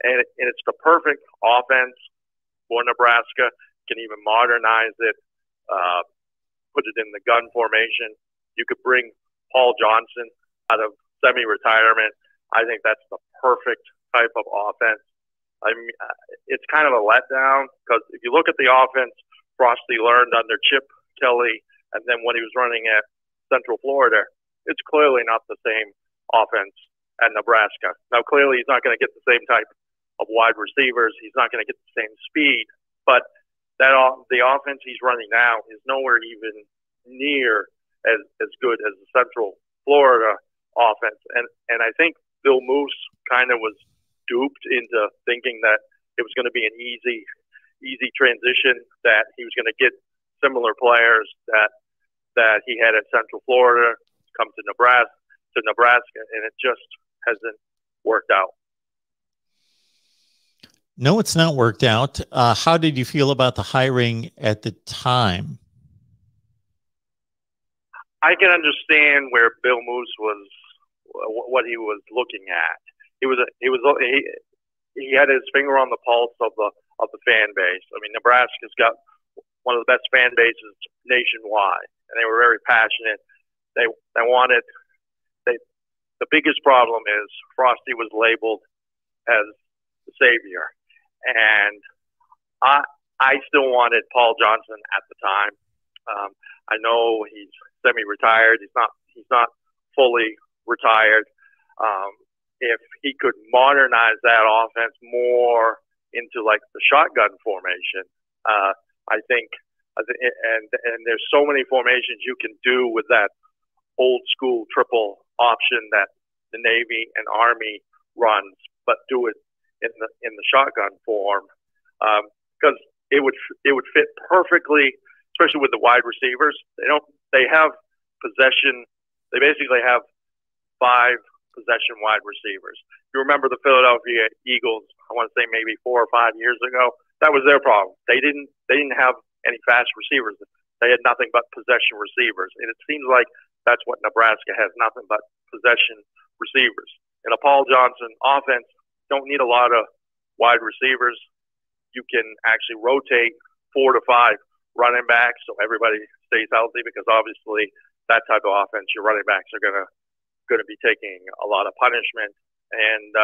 and it's the perfect offense for Nebraska. Can even modernize it, put it in the gun formation. You could bring Paul Johnson out of semi-retirement. I think that's the perfect type of offense. I mean, it's kind of a letdown because if you look at the offense Frosty learned under Chip Kelly and then when he was running at Central Florida, it's clearly not the same offense at Nebraska. Now, clearly, he's not going to get the same type of wide receivers. He's not going to get the same speed, but the offense he's running now is nowhere even near as good as the Central Florida offense. And I think Bill Moose kind of was duped into thinking that it was going to be an easy transition, that he was going to get similar players that he had at Central Florida come to Nebraska, and it just hasn't worked out. No, it's not worked out. How did you feel about the hiring at the time? I can understand where Bill Moose was, what he was looking at. He had his finger on the pulse of the fan base. I mean, Nebraska's got one of the best fan bases nationwide, and they were very passionate. They wanted. The biggest problem is Frosty was labeled as the savior, and I still wanted Paul Johnson at the time. I know he's semi-retired. He's not fully retired. If he could modernize that offense more into like the shotgun formation, I think, and there's so many formations you can do with that old school triple option that the Navy and Army runs, but do it in the shotgun form, because it would fit perfectly, especially with the wide receivers. They have possession. They basically have 5 possession wide receivers. You remember the Philadelphia Eagles, I want to say maybe 4 or 5 years ago, that was their problem. They didn't have any fast receivers. They had nothing but possession receivers. And it seems like that's what Nebraska has, nothing but possession receivers. In a Paul Johnson offense, don't need a lot of wide receivers. You can actually rotate 4 to 5 running backs so everybody stays healthy, because obviously that type of offense, your running backs are going to be taking a lot of punishment. And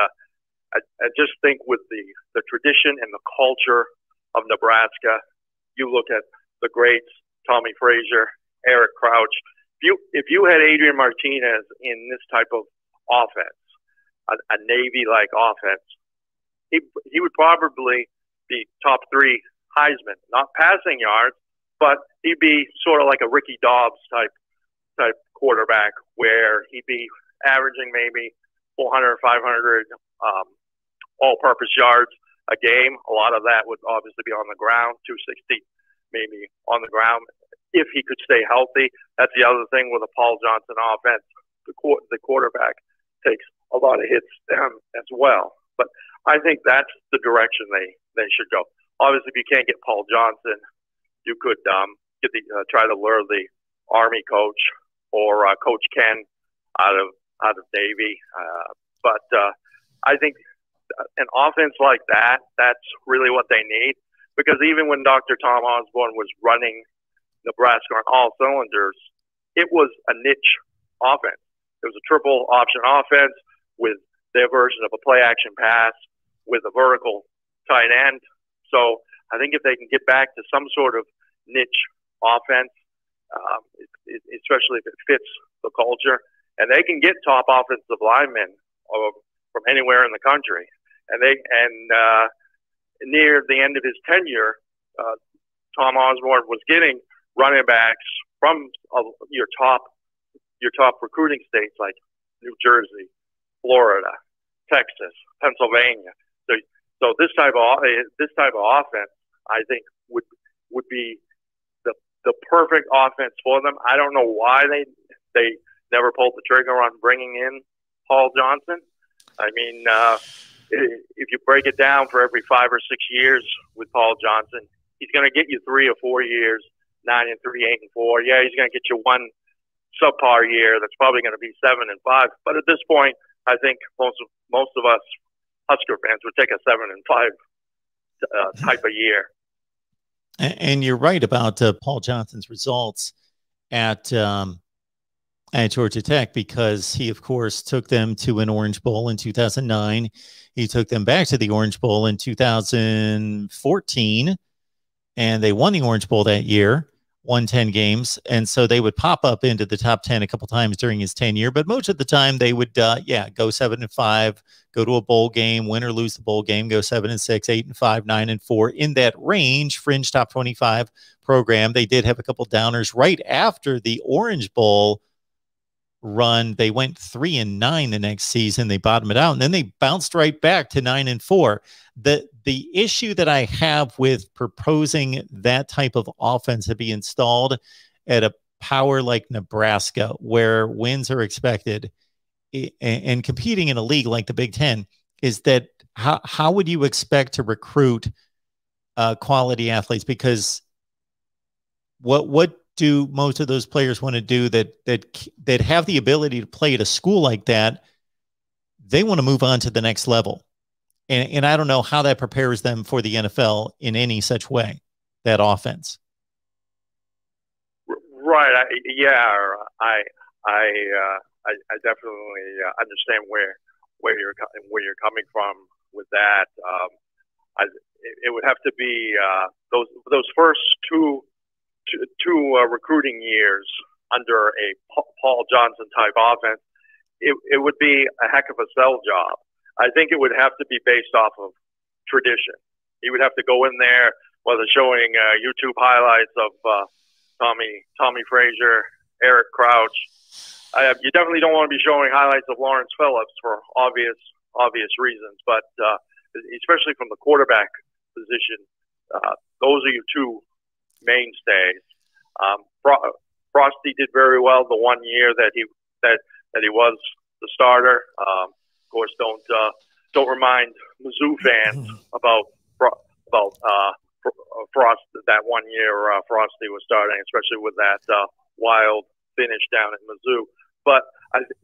I just think with the tradition and the culture of Nebraska, you look at the greats, Tommy Frazier, Eric Crouch. If you had Adrian Martinez in this type of offense, a Navy-like offense, he would probably be top 3 Heisman, not passing yards, but he'd be sort of like a Ricky Dobbs type quarterback, where he'd be averaging maybe 400 or 500 all-purpose yards a game. A lot of that would obviously be on the ground, 260 maybe on the ground, if he could stay healthy. That's the other thing with a Paul Johnson offense. The quarterback takes a lot of hits as well. But I think that's the direction they should go. Obviously, if you can't get Paul Johnson, you could try to lure the Army coach or Coach Ken out of Navy. But I think an offense like that, that's really what they need. Because even when Dr. Tom Osborne was running Nebraska on all cylinders, it was a niche offense. It was a triple option offense with their version of a play action pass with a vertical tight end. So I think if they can get back to some sort of niche offense, especially if it fits the culture, and they can get top offensive linemen from anywhere in the country, and near the end of his tenure, Tom Osborne was getting running backs from your top recruiting states like New Jersey, Florida, Texas, Pennsylvania. So this type of offense, I think, would be the perfect offense for them. I don't know why they never pulled the trigger on bringing in Paul Johnson. I mean, if you break it down, for every 5 or 6 years with Paul Johnson, he's going to get you 3 or 4 years, 9-3, 8-4. Yeah, he's going to get you one subpar year that's probably going to be 7-5. But at this point, I think most of us Husker fans would take a 7-5 type of year. And you're right about Paul Johnson's results at Georgia Tech, because he, of course, took them to an Orange Bowl in 2009. He took them back to the Orange Bowl in 2014, and they won the Orange Bowl that year. won 10 games. And so they would pop up into the top 10 a couple times during his tenure, but most of the time they would, go 7-5, go to a bowl game, win or lose the bowl game, go 7-6, 8-5, 9-4 in that range, fringe top 25 program. They did have a couple downers right after the Orange Bowl run. They went 3-9 the next season. They bottomed it out, and then they bounced right back to 9-4. The issue that I have with proposing that type of offense to be installed at a power like Nebraska, where wins are expected, and competing in a league like the Big Ten, is that how would you expect to recruit quality athletes? Because what do most of those players want to do that have the ability to play at a school like that? They want to move on to the next level. And I don't know how that prepares them for the NFL in any such way, that offense. Right. I definitely understand where you're coming from with that. It would have to be those first two recruiting years under a Paul Johnson type offense. It would be a heck of a sell job. I think it would have to be based off of tradition. He would have to go in there, whether showing YouTube highlights of Tommy Frazier, Eric Crouch. You definitely don't want to be showing highlights of Lawrence Phillips for obvious reasons, but especially from the quarterback position, those are your two mainstays. Frosty did very well the 1 year that he was the starter. Of course, don't remind Mizzou fans about Frost that 1 year Frosty was starting, especially with that wild finish down at Mizzou. But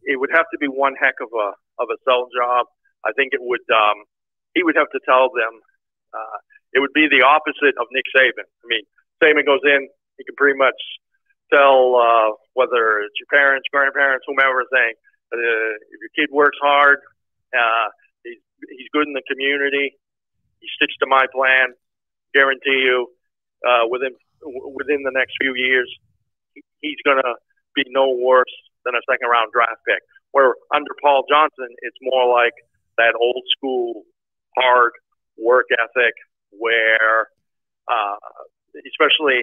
it would have to be one heck of a sell job. I think it would. He would have to tell them. It would be the opposite of Nick Saban. I mean, Saban goes in, he can pretty much tell whether it's your parents, grandparents, whomever, saying if your kid works hard, he's good in the community, he sticks to my plan, guarantee you within the next few years he's going to be no worse than a second-round draft pick. Where under Paul Johnson, it's more like that old school hard work ethic where especially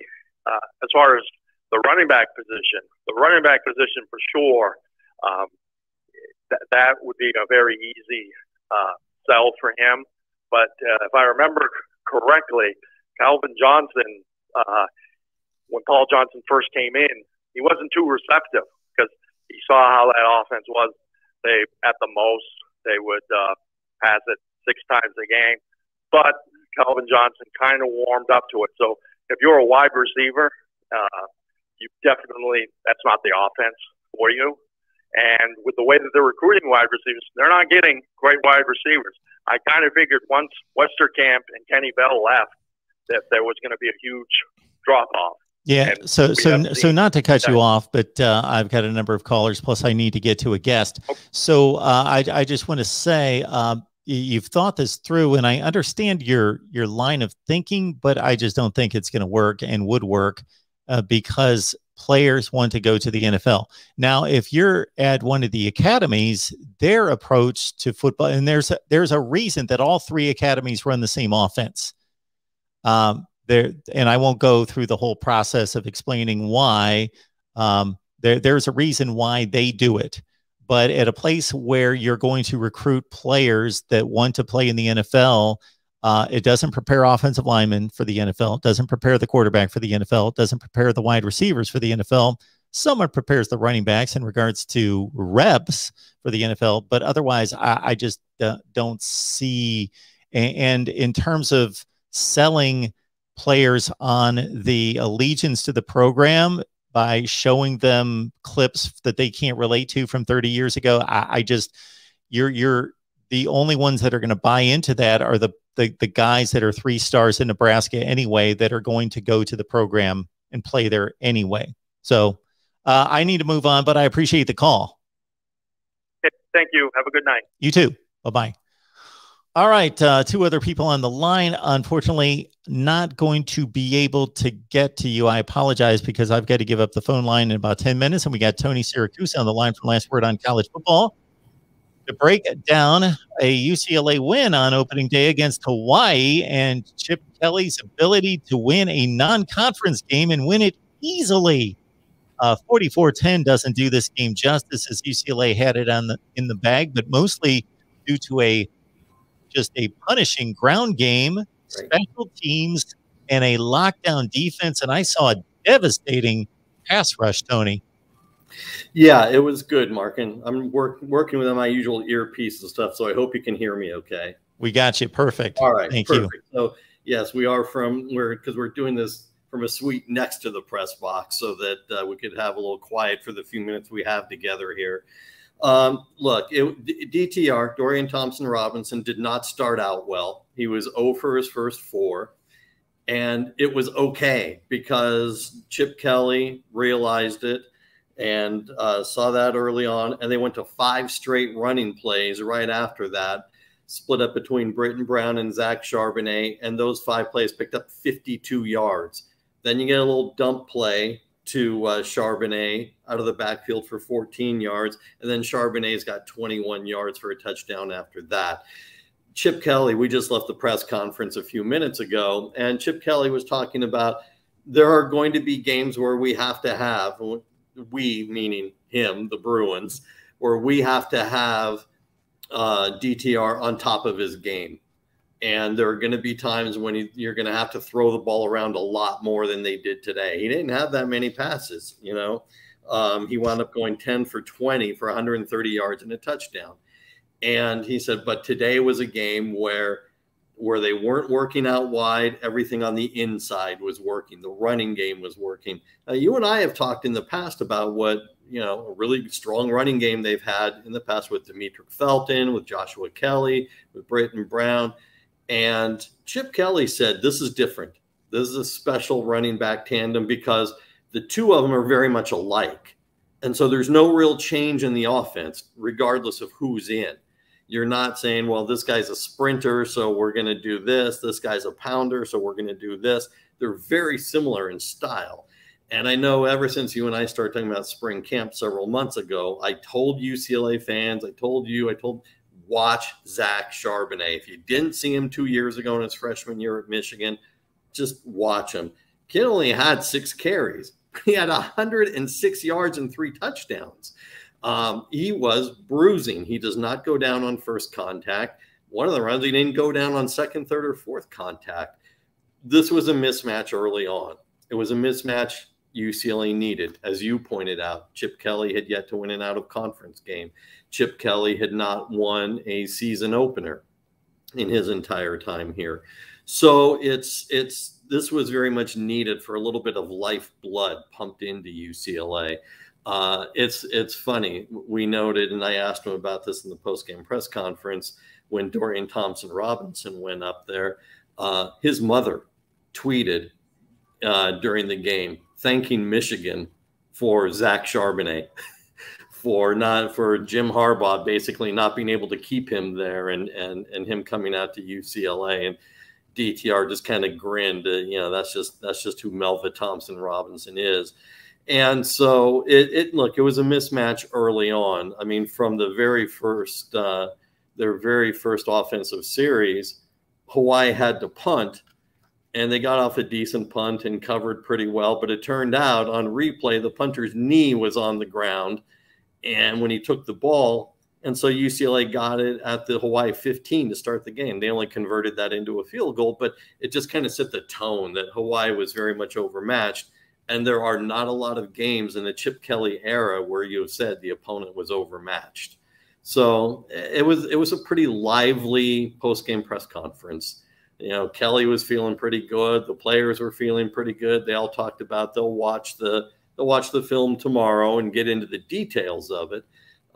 as far as the running back position for sure, that would be a very easy sell for him. But if I remember correctly, Calvin Johnson, when Paul Johnson first came in, he wasn't too receptive because he saw how that offense was. They, at the most, they would pass it 6 times a game. But Calvin Johnson kind of warmed up to it. So if you're a wide receiver, you definitely, that's not the offense for you. And with the way that they're recruiting wide receivers, they're not getting great wide receivers. I kind of figured once Westerkamp and Kenny Bell left that there was going to be a huge drop-off. Yeah, so not to cut you off, but I've got a number of callers, plus I need to get to a guest. Okay. So I just want to say you've thought this through, and I understand your line of thinking, but I just don't think it's going to work and would work because players want to go to the NFL. Now, if you're at one of the academies, their approach to football, and there's a reason that all 3 academies run the same offense. And I won't go through the whole process of explaining why. There's a reason why they do it. But at a place where you're going to recruit players that want to play in the NFL, it doesn't prepare offensive linemen for the NFL. It doesn't prepare the quarterback for the NFL. It doesn't prepare the wide receivers for the NFL. Somewhat prepares the running backs in regards to reps for the NFL. But otherwise, I just don't see. And in terms of selling players on the allegiance to the program by showing them clips that they can't relate to from 30 years ago, you're the only ones that are going to buy into that are the guys that are 3 stars in Nebraska anyway, that are going to go to the program and play there anyway. So I need to move on, but I appreciate the call. Thank you. Have a good night. You too. Bye-bye. All right, two other people on the line. Unfortunately, not going to be able to get to you. I apologize because I've got to give up the phone line in about 10 minutes, and we got Tony Syracuse on the line from Last Word on College Football to break down a UCLA win on opening day against Hawaii and Chip Kelly's ability to win a non-conference game and win it easily. 44-10 doesn't do this game justice, as UCLA had it in the bag, but mostly due to just a punishing ground game, special teams, and a lockdown defense. And I saw a devastating pass rush, Tony. Yeah, it was good, Mark. And I'm working with my usual earpiece and stuff, so I hope you can hear me okay. We got you. Perfect. All right. Thank you. So, yes, we are because we're doing this from a suite next to the press box so that we could have a little quiet for the few minutes we have together here. Look, DTR, Dorian Thompson-Robinson, did not start out well. He was 0 for his first 4. And it was okay because Chip Kelly realized it and saw that early on. And they went to 5 straight running plays right after that, split up between Britton Brown and Zach Charbonnet. And those 5 plays picked up 52 yards. Then you get a little dump play to Charbonnet out of the backfield for 14 yards. And then Charbonnet's got 21 yards for a touchdown after that. Chip Kelly, we just left the press conference a few minutes ago, and Chip Kelly was talking about there are going to be games where we have to have, we meaning him, the Bruins, where we have to have DTR on top of his game. And there are going to be times when you're going to have to throw the ball around a lot more than they did today. He didn't have that many passes, you know. He wound up going 10 for 20 for 130 yards and a touchdown. And he said, but today was a game where they weren't working out wide. Everything on the inside was working. The running game was working. You and I have talked in the past about what, you know, a really strong running game they've had in the past with Demetric Felton, with Joshua Kelly, with Britton Brown. And Chip Kelly said, this is different. This is a special running back tandem because the two of them are very much alike. And so there's no real change in the offense, regardless of who's in. You're not saying, well, this guy's a sprinter, so we're going to do this. This guy's a pounder, so we're going to do this. They're very similar in style. And I know ever since you and I started talking about spring camp several months ago, I told UCLA fans, I told watch Zach Charbonnet. If you didn't see him 2 years ago in his freshman year at Michigan, just watch him. Kid only had 6 carries. He had 106 yards and 3 touchdowns. He was bruising. He does not go down on first contact. One of the runs, he didn't go down on second, third, or fourth contact. This was a mismatch early on. It was a mismatch UCLA needed. As you pointed out, Chip Kelly had yet to win an out-of-conference game. Chip Kelly had not won a season opener in his entire time here. So this was very much needed for a little bit of lifeblood pumped into UCLA. It's funny. We noted, and I asked him about this in the postgame press conference when Dorian Thompson-Robinson went up there. His mother tweeted during the game thanking Michigan for Zach Charbonnet, for Jim Harbaugh basically not being able to keep him there and him coming out to UCLA. And DTR just kind of grinned. You know, that's just who Melva Thompson-Robinson is. And so it was a mismatch early on. I mean, from the very first their very first offensive series, Hawaii had to punt, and they got off a decent punt and covered pretty well. But it turned out on replay, the punter's knee was on the ground, and when he took the ball, and so UCLA got it at the Hawaii 15 to start the game. They only converted that into a field goal, but it just kind of set the tone that Hawaii was very much overmatched. And there are not a lot of games in the Chip Kelly era where you have said the opponent was overmatched. So it was a pretty lively post-game press conference. You know, Kelly was feeling pretty good. The players were feeling pretty good. They all talked about they'll watch the film tomorrow and get into the details of it.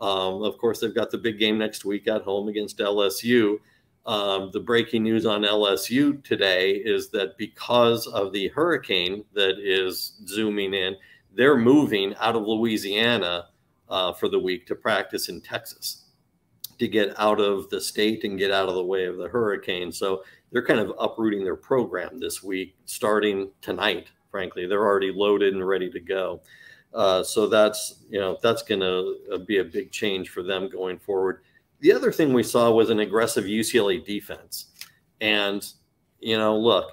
Of course, they've got the big game next week at home against LSU. The breaking news on LSU today is that because of the hurricane that is zooming in, they're moving out of Louisiana for the week to practice in Texas. to get out of the state and get out of the way of the hurricane. So they're kind of uprooting their program this week, starting tonight. Frankly, they're already loaded and ready to go. So that's going to be a big change for them going forward. The other thing we saw was an aggressive UCLA defense. And, look,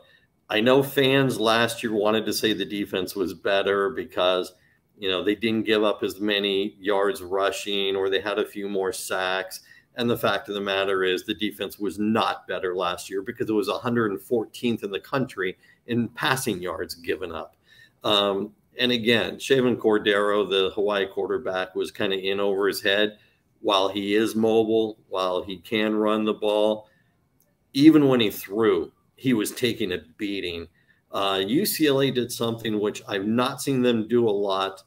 I know fans last year wanted to say the defense was better because, they didn't give up as many yards rushing, or they had a few more sacks. And the fact of the matter is the defense was not better last year because it was 114th in the country in passing yards given up. And again, Chevan Cordeiro, the Hawaii quarterback, was kind of in over his head. While he is mobile, while he can run the ball, even when he threw, he was taking a beating. UCLA did something which I've not seen them do a lot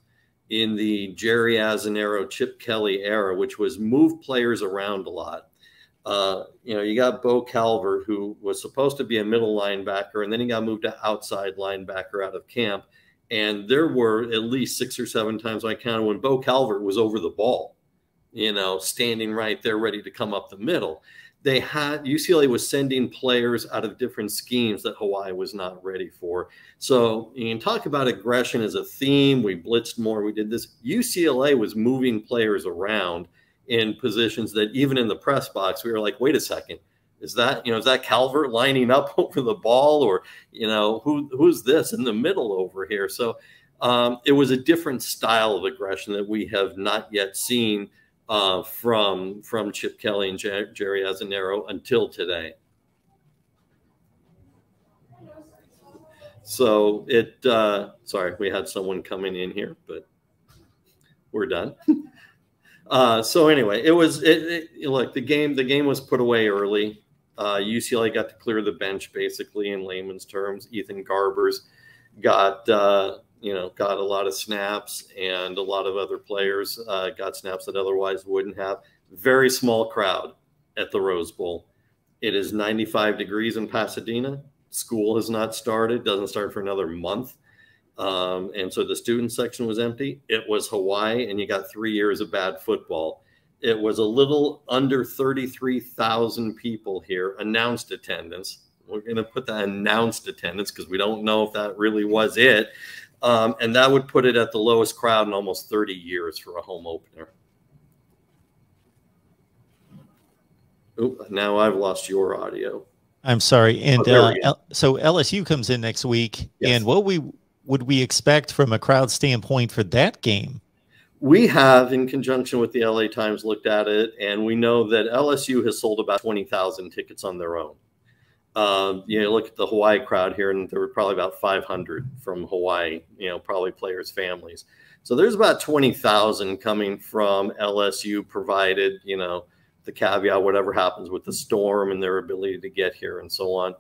in the Jerry Azzanaro, Chip Kelly era, which was move players around a lot. You got Bo Calvert, who was supposed to be a middle linebacker, and then he got moved to outside linebacker out of camp. And there were at least 6 or 7 times I counted when Bo Calvert was over the ball, standing right there ready to come up the middle. UCLA was sending players out of different schemes that Hawaii was not ready for. So you can talk about aggression as a theme. We blitzed more. We did this. UCLA was moving players around in positions that even in the press box, we were like, wait a second. Is that Calvert lining up over the ball, or, who's this in the middle over here? So it was a different style of aggression that we have not yet seen from Chip Kelly and Jerry Azzanaro until today. So sorry, we had someone coming in here, but we're done. So anyway, look, the game was put away early. UCLA got to clear the bench, basically, in layman's terms. Ethan Garbers got a lot of snaps, and a lot of other players got snaps that otherwise wouldn't have. Very small crowd at the Rose Bowl. It is 95 degrees in Pasadena. School has not started, doesn't start for another month. And so the student section was empty. It was Hawaii, and you got 3 years of bad football. It was a little under 33,000 people here, announced attendance. We're going to put that announced attendance because we don't know if that really was it. And that would put it at the lowest crowd in almost 30 years for a home opener. Oh, now I've lost your audio. I'm sorry. And so LSU comes in next week. Yes. And what would we expect from a crowd standpoint for that game? We have, in conjunction with the LA Times, looked at it, and we know that LSU has sold about 20,000 tickets on their own. Look at the Hawaii crowd here, and there were probably about 500 from Hawaii, probably players' families. So there's about 20,000 coming from LSU, provided, the caveat, whatever happens with the storm and their ability to get here and so on.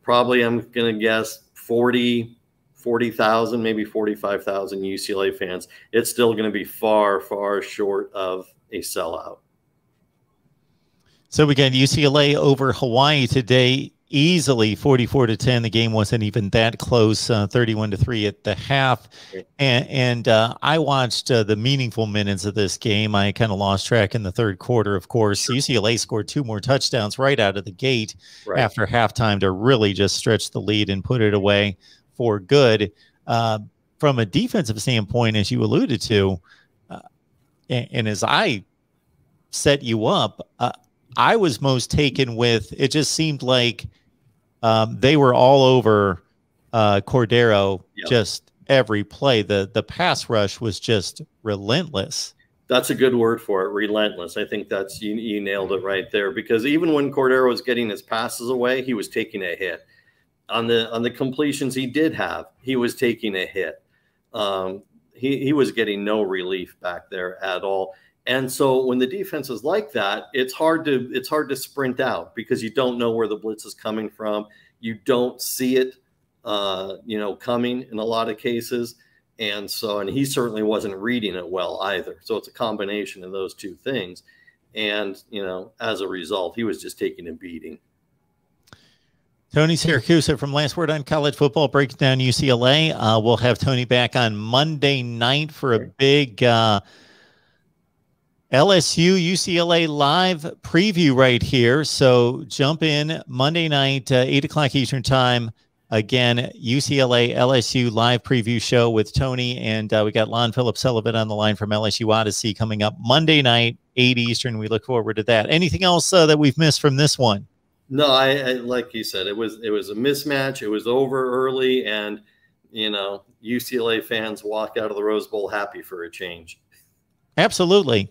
Probably I'm going to guess 40,000, maybe 45,000 UCLA fans. It's still going to be far, far short of a sellout. So we got UCLA over Hawaii today, easily 44-10. The game wasn't even that close, 31-3 at the half. And I watched the meaningful minutes of this game. I kind of lost track in the third quarter, of course. Sure. UCLA scored 2 more touchdowns right out of the gate after halftime to really just stretch the lead and put it away for good. From a defensive standpoint, as you alluded to, and as I set you up, I was most taken with, it just seemed like they were all over Cordeiro. Yep. Just every play. The pass rush was just relentless. That's a good word for it, relentless. I think that's you nailed it right there, because even when Cordeiro was getting his passes away, he was taking a hit. On the completions he did have, he was taking a hit. He was getting no relief back there at all. And so when the defense is like that, it's hard to sprint out because you don't know where the blitz is coming from. You don't see it, coming in a lot of cases. And he certainly wasn't reading it well either. So it's a combination of those two things. And, as a result, he was just taking a beating. Tony Siracusa from Last Word on College Football breaks down UCLA. We'll have Tony back on Monday night for a big LSU UCLA live preview right here. So jump in Monday night, 8 o'clock Eastern time. Again, UCLA LSU live preview show with Tony, and we got Lon Phillips Sullivan on the line from LSU Odyssey coming up Monday night, 8 Eastern. We look forward to that. Anything else that we've missed from this one? No, I like you said, it was a mismatch. It was over early, and UCLA fans walk out of the Rose Bowl happy for a change. Absolutely.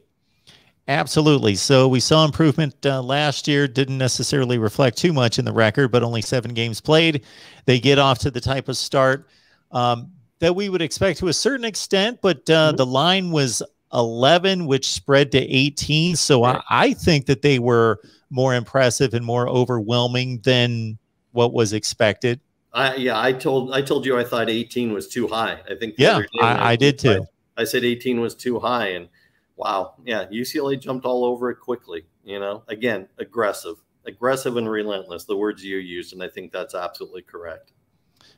Absolutely. So we saw improvement last year. Didn't necessarily reflect too much in the record, but only 7 games played. They get off to the type of start that we would expect to a certain extent, but the line was 11, which spread to 18. So I think that they were more impressive and more overwhelming than what was expected. I told you I thought 18 was too high. I think I did too. I said 18 was too high, and wow, yeah, UCLA jumped all over it quickly. Again, aggressive and relentless, the words you used, and I think that's absolutely correct.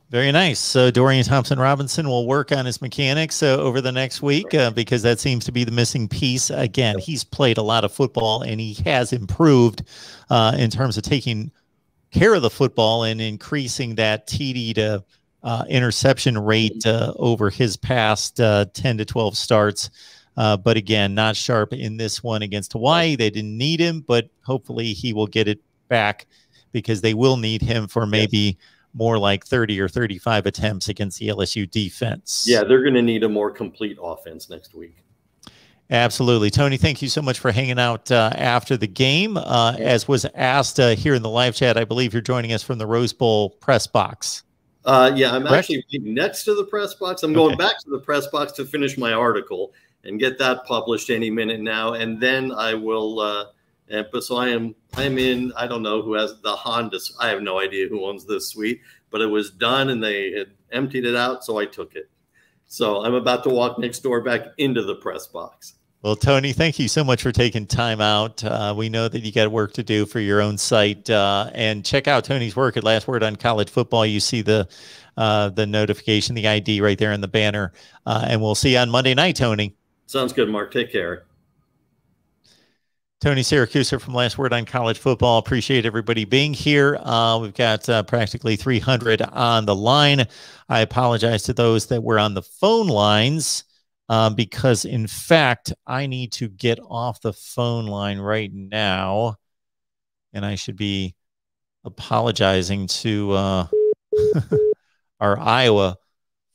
Very nice. So Dorian Thompson-Robinson will work on his mechanics over the next week because that seems to be the missing piece. Again, he's played a lot of football, and he has improved in terms of taking care of the football and increasing that TD to interception rate over his past 10 to 12 starts. But again, not sharp in this one against Hawaii. They didn't need him, but hopefully he will get it back because they will need him for maybe more like 30 or 35 attempts against the LSU defense. Yeah, they're going to need a more complete offense next week. Absolutely. Tony, thank you so much for hanging out after the game. As was asked here in the live chat, I believe you're joining us from the Rose Bowl press box. Yeah, I'm actually next to the press box. I'm going back to the press box to finish my article and get that published any minute now. And then I will, but so I'm in, I don't know who has the Honda. I have no idea who owns this suite, but it was done and they had emptied it out. So I took it. So I'm about to walk next door back into the press box. Well, Tony, thank you so much for taking time out. We know that you got work to do for your own site, and check out Tony's work at Last Word on College Football. You see the notification, the ID right there in the banner, and we'll see you on Monday night, Tony. Sounds good, Mark. Take care. Tony Siracusa from Last Word on College Football. Appreciate everybody being here. We've got practically 300 on the line. I apologize to those that were on the phone lines because, in fact, I need to get off the phone line right now, and I should be apologizing to our Iowa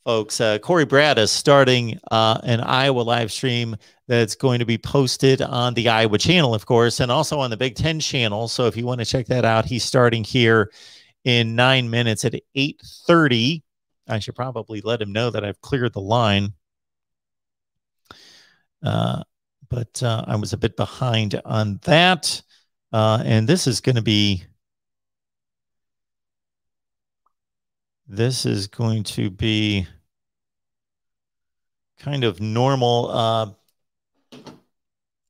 folks. Corey Brad is starting an Iowa live stream that's going to be posted on the Iowa channel, of course, and also on the Big Ten channel. So if you want to check that out, he's starting here in 9 minutes at 8:30. I should probably let him know that I've cleared the line. But I was a bit behind on that. And this is going to be kind of normal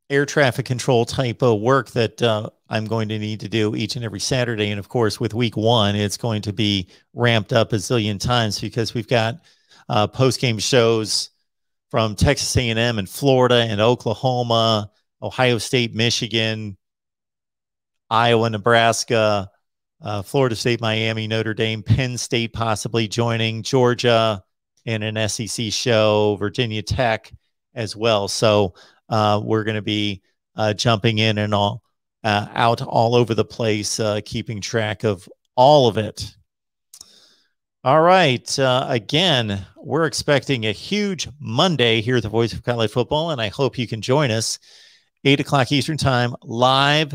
air traffic control type of work that I'm going to need to do each and every Saturday. And of course, with week 1, it's going to be ramped up a zillion times because we've got post-game shows from Texas A&M and Florida and Oklahoma, Ohio State, Michigan, Iowa, Nebraska, Florida State, Miami, Notre Dame, Penn State possibly joining, Georgia, and an SEC show, Virginia Tech as well. So we're going to be jumping in and out all over the place, keeping track of all of it. All right. Again, we're expecting a huge Monday here at the Voice of College Football, and I hope you can join us 8 o'clock Eastern time, live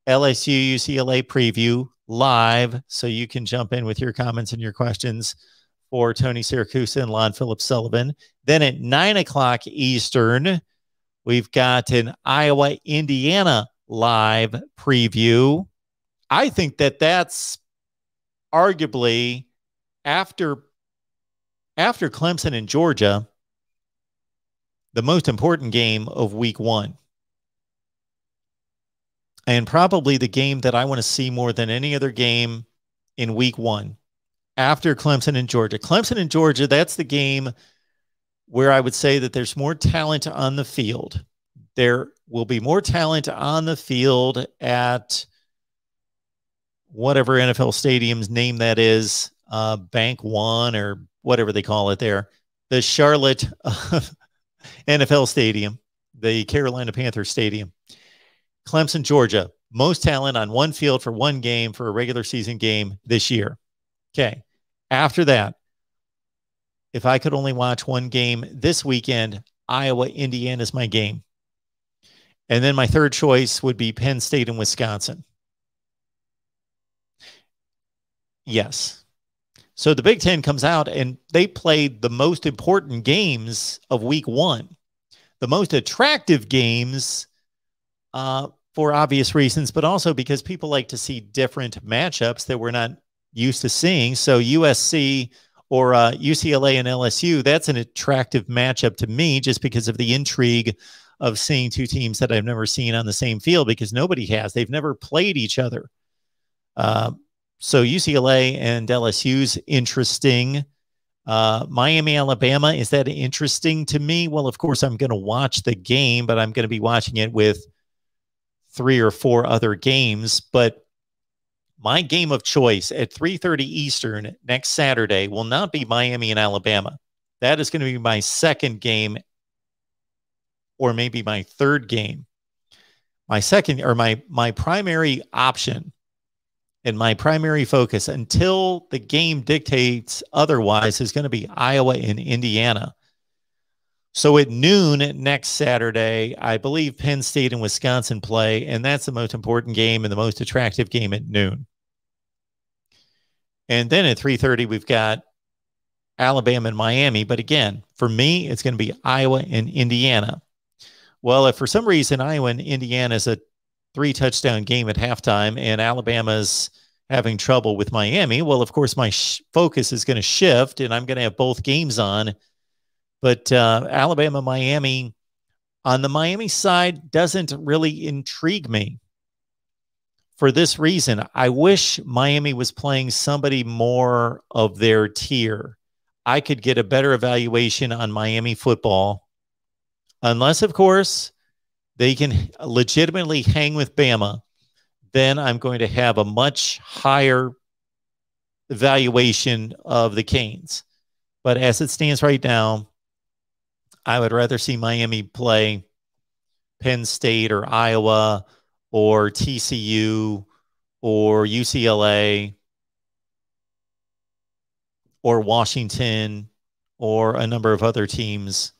LSU UCLA preview live. So you can jump in with your comments and your questions for Tony Siracusa and Lon Phillips Sullivan. Then at 9 o'clock Eastern, we've got an Iowa, Indiana live preview. I think that that's arguably after Clemson and Georgia, the most important game of week 1. And probably the game that I want to see more than any other game in week 1 after Clemson and Georgia. Clemson and Georgia, that's the game where I would say that there's more talent on the field. there will be more talent on the field at whatever NFL stadium's name that is, Bank One or whatever they call it there, the Charlotte NFL Stadium, the Carolina Panthers Stadium. Clemson, Georgia, most talent on one field for one game for a regular season game this year. Okay. After that, if I could only watch one game this weekend, Iowa, Indiana is my game. And then my third choice would be Penn State and Wisconsin. Yes. So the Big Ten comes out and they played the most important games of week one, the most attractive games for obvious reasons, but also because people like to see different matchups that we're not used to seeing. So USC or UCLA and LSU, that's an attractive matchup to me just because of the intrigue of seeing two teams that I've never seen on the same field because nobody has. They've never played each other. So UCLA and LSU's interesting. Miami, Alabama, is that interesting to me? Well, of course, I'm going to watch the game, but I'm going to be watching it with 3 or 4 other games. But my game of choice at 3:30 Eastern next Saturday will not be Miami and Alabama. That is going to be my second game or maybe my third game. My second or my primary option and my primary focus until the game dictates otherwise is going to be Iowa and Indiana. So at noon next Saturday, I believe Penn State and Wisconsin play, and that's the most important game and the most attractive game at noon. And then at 3:30, we've got Alabama and Miami. But again, for me, it's going to be Iowa and Indiana. Well, if for some reason Iowa and Indiana is a 3-touchdown game at halftime and Alabama's having trouble with Miami, well, of course, my focus is going to shift and I'm going to have both games on. But Alabama, Miami, on the Miami side, doesn't really intrigue me. For this reason, I wish Miami was playing somebody more of their tier. I could get a better evaluation on Miami football, unless, of course, they can legitimately hang with Bama. Then I'm going to have a much higher evaluation of the Canes. But as it stands right now, I would rather see Miami play Penn State or Iowa or TCU or UCLA or Washington or a number of other teams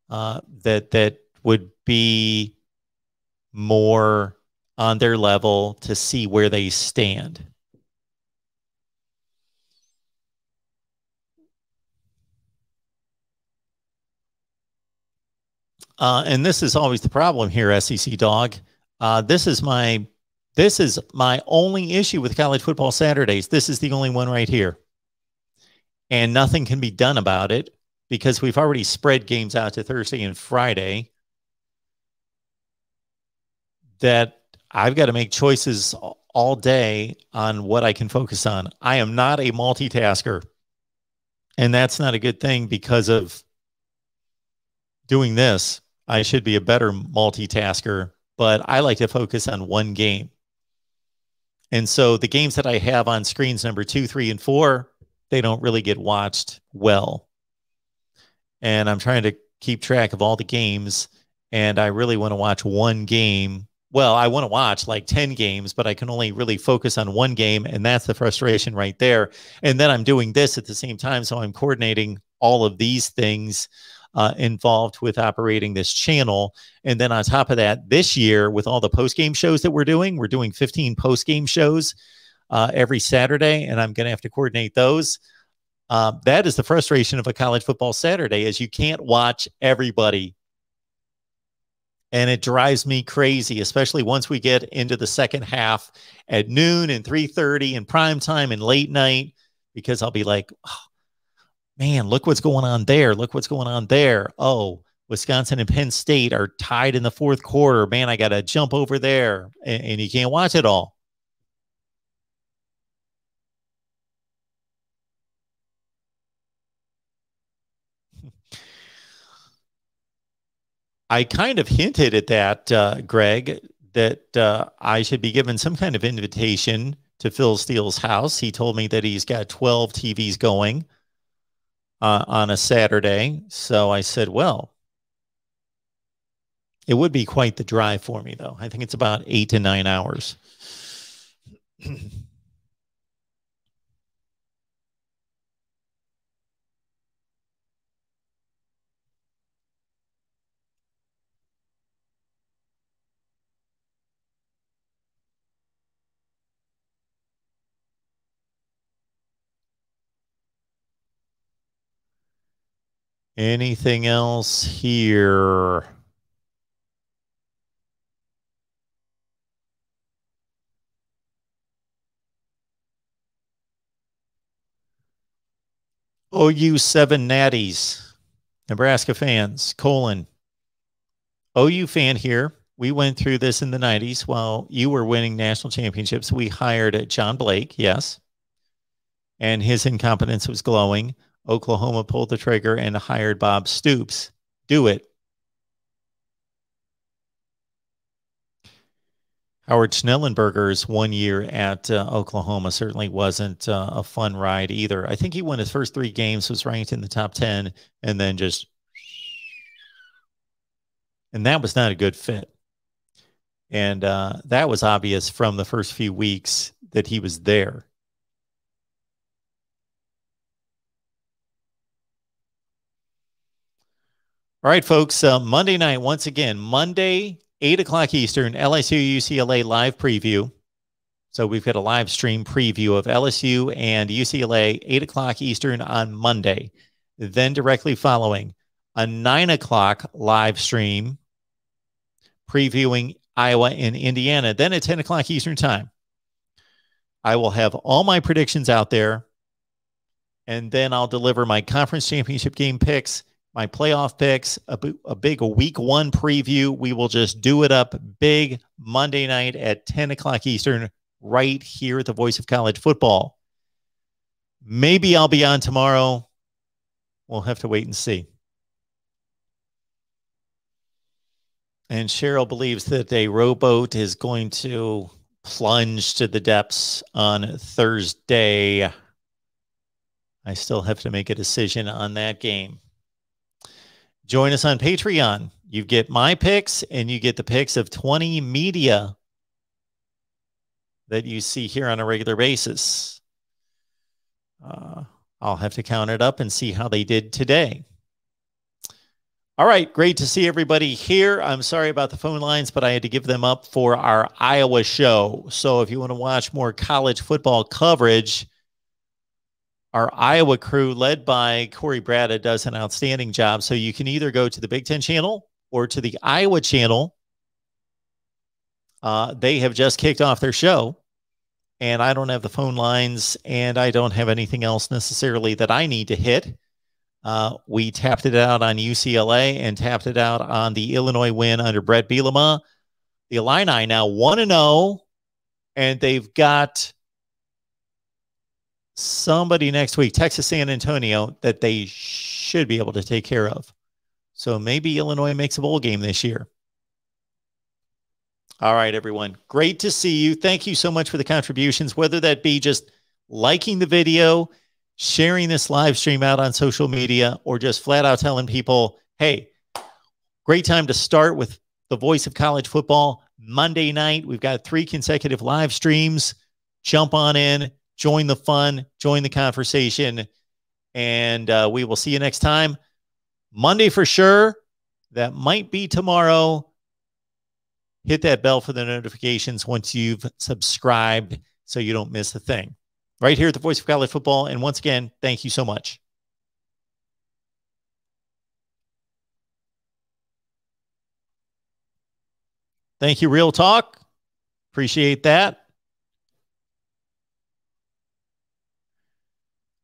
that would be more on their level to see where they stand. And this is always the problem here, SEC Dog. This is my only issue with college football Saturdays. This is the only one right here. And nothing can be done about it because we've already spread games out to Thursday and Friday. That I've got to make choices all day on what I can focus on. I am not a multitasker. And that's not a good thing because of doing this. I should be a better multitasker, but I like to focus on one game. And so the games that I have on screens number 2, 3, and 4, they don't really get watched well. And I'm trying to keep track of all the games, and I really want to watch one game. Well, I want to watch like 10 games, but I can only really focus on one game, and that's the frustration right there. And then I'm doing this at the same time, so I'm coordinating all of these things involved with operating this channel. And then on top of that, this year, with all the post-game shows that we're doing 15 post-game shows every Saturday, and I'm going to have to coordinate those. That is the frustration of a college football Saturday, is you can't watch everybody. And it drives me crazy, especially once we get into the second half at noon and 3:30 and prime time and late night, because I'll be like, oh, man, look what's going on there. Look what's going on there. Oh, Wisconsin and Penn State are tied in the fourth quarter. Man, I got to jump over there. And you can't watch it all. I kind of hinted at that, Greg, that I should be given some kind of invitation to Phil Steele's house. He told me that he's got 12 TVs going on a Saturday. So I said, well, it would be quite the drive for me, though. I think it's about 8 to 9 hours. Anything else here? OU 7 natties, Nebraska fans, : OU fan here. We went through this in the 90s while you were winning national championships. We hired John Blake, yes, and his incompetence was glowing. Oklahoma pulled the trigger and hired Bob Stoops. Do it. Howard Schnellenberger's 1 year at Oklahoma certainly wasn't a fun ride either. I think he won his first 3 games, was ranked in the top 10, and then just... And that was not a good fit. And that was obvious from the first few weeks that he was there. All right, folks, Monday night, once again, Monday, 8 o'clock Eastern, LSU UCLA live preview. So we've got a live stream preview of LSU and UCLA, 8 o'clock Eastern on Monday. Then directly following, a 9 o'clock live stream previewing Iowa and Indiana. Then at 10 o'clock Eastern time, I will have all my predictions out there. And then I'll deliver my conference championship game picks, my playoff picks, a big week 1 preview. We will just do it up big Monday night at 10 o'clock Eastern right here at the Voice of College Football. Maybe I'll be on tomorrow. We'll have to wait and see. And Cheryl believes that a rowboat is going to plunge to the depths on Thursday. I still have to make a decision on that game. Join us on Patreon. You get my picks and you get the picks of 20 media that you see here on a regular basis. I'll have to count it up and see how they did today. All right, great to see everybody here. I'm sorry about the phone lines, but I had to give them up for our Iowa show. So if you want to watch more college football coverage, our Iowa crew, led by Corey Bratta, does an outstanding job. So you can either go to the Big Ten channel or to the Iowa channel. They have just kicked off their show, and I don't have the phone lines, and I don't have anything else necessarily that I need to hit. We tapped it out on UCLA and tapped it out on the Illinois win under Brett Bielema. The Illini now 1-0, and they've got somebody next week, Texas San Antonio, that they should be able to take care of. So maybe Illinois makes a bowl game this year. All right, everyone. Great to see you. Thank you so much for the contributions, whether that be just liking the video, sharing this live stream out on social media, or just flat out telling people, hey, great time to start with the Voice of College Football Monday night. We've got 3 consecutive live streams. Jump on in, join the fun, join the conversation, and we will see you next time. Monday for sure. That might be tomorrow. Hit that bell for the notifications once you've subscribed so you don't miss a thing. Right here at the Voice of College Football. And once again, thank you so much. Thank you, Real Talk. Appreciate that.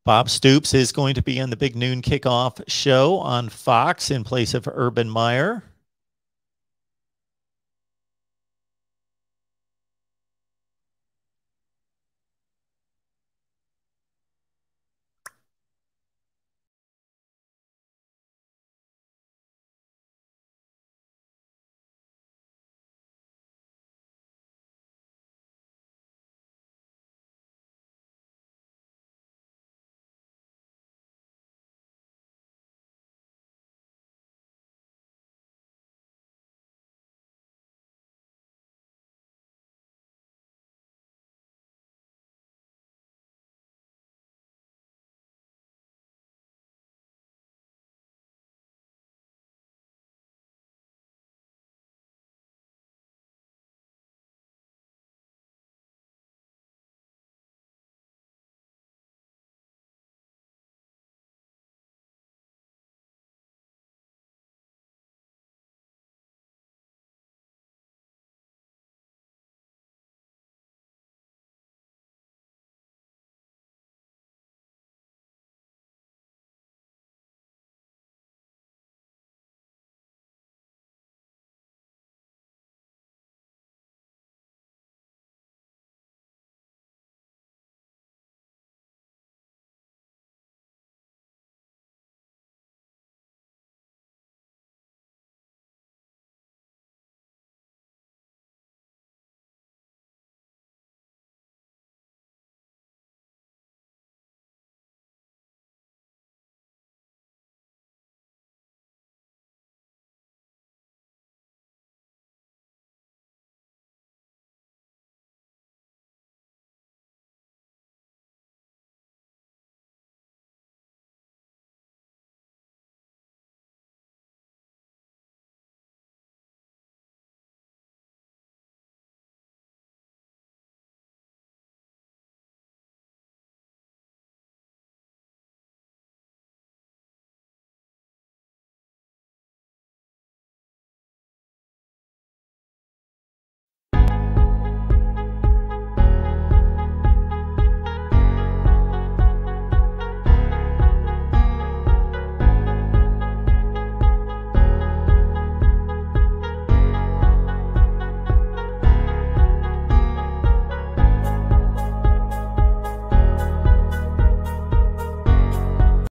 Bob Stoops is going to be on the Big Noon Kickoff show on Fox in place of Urban Meyer.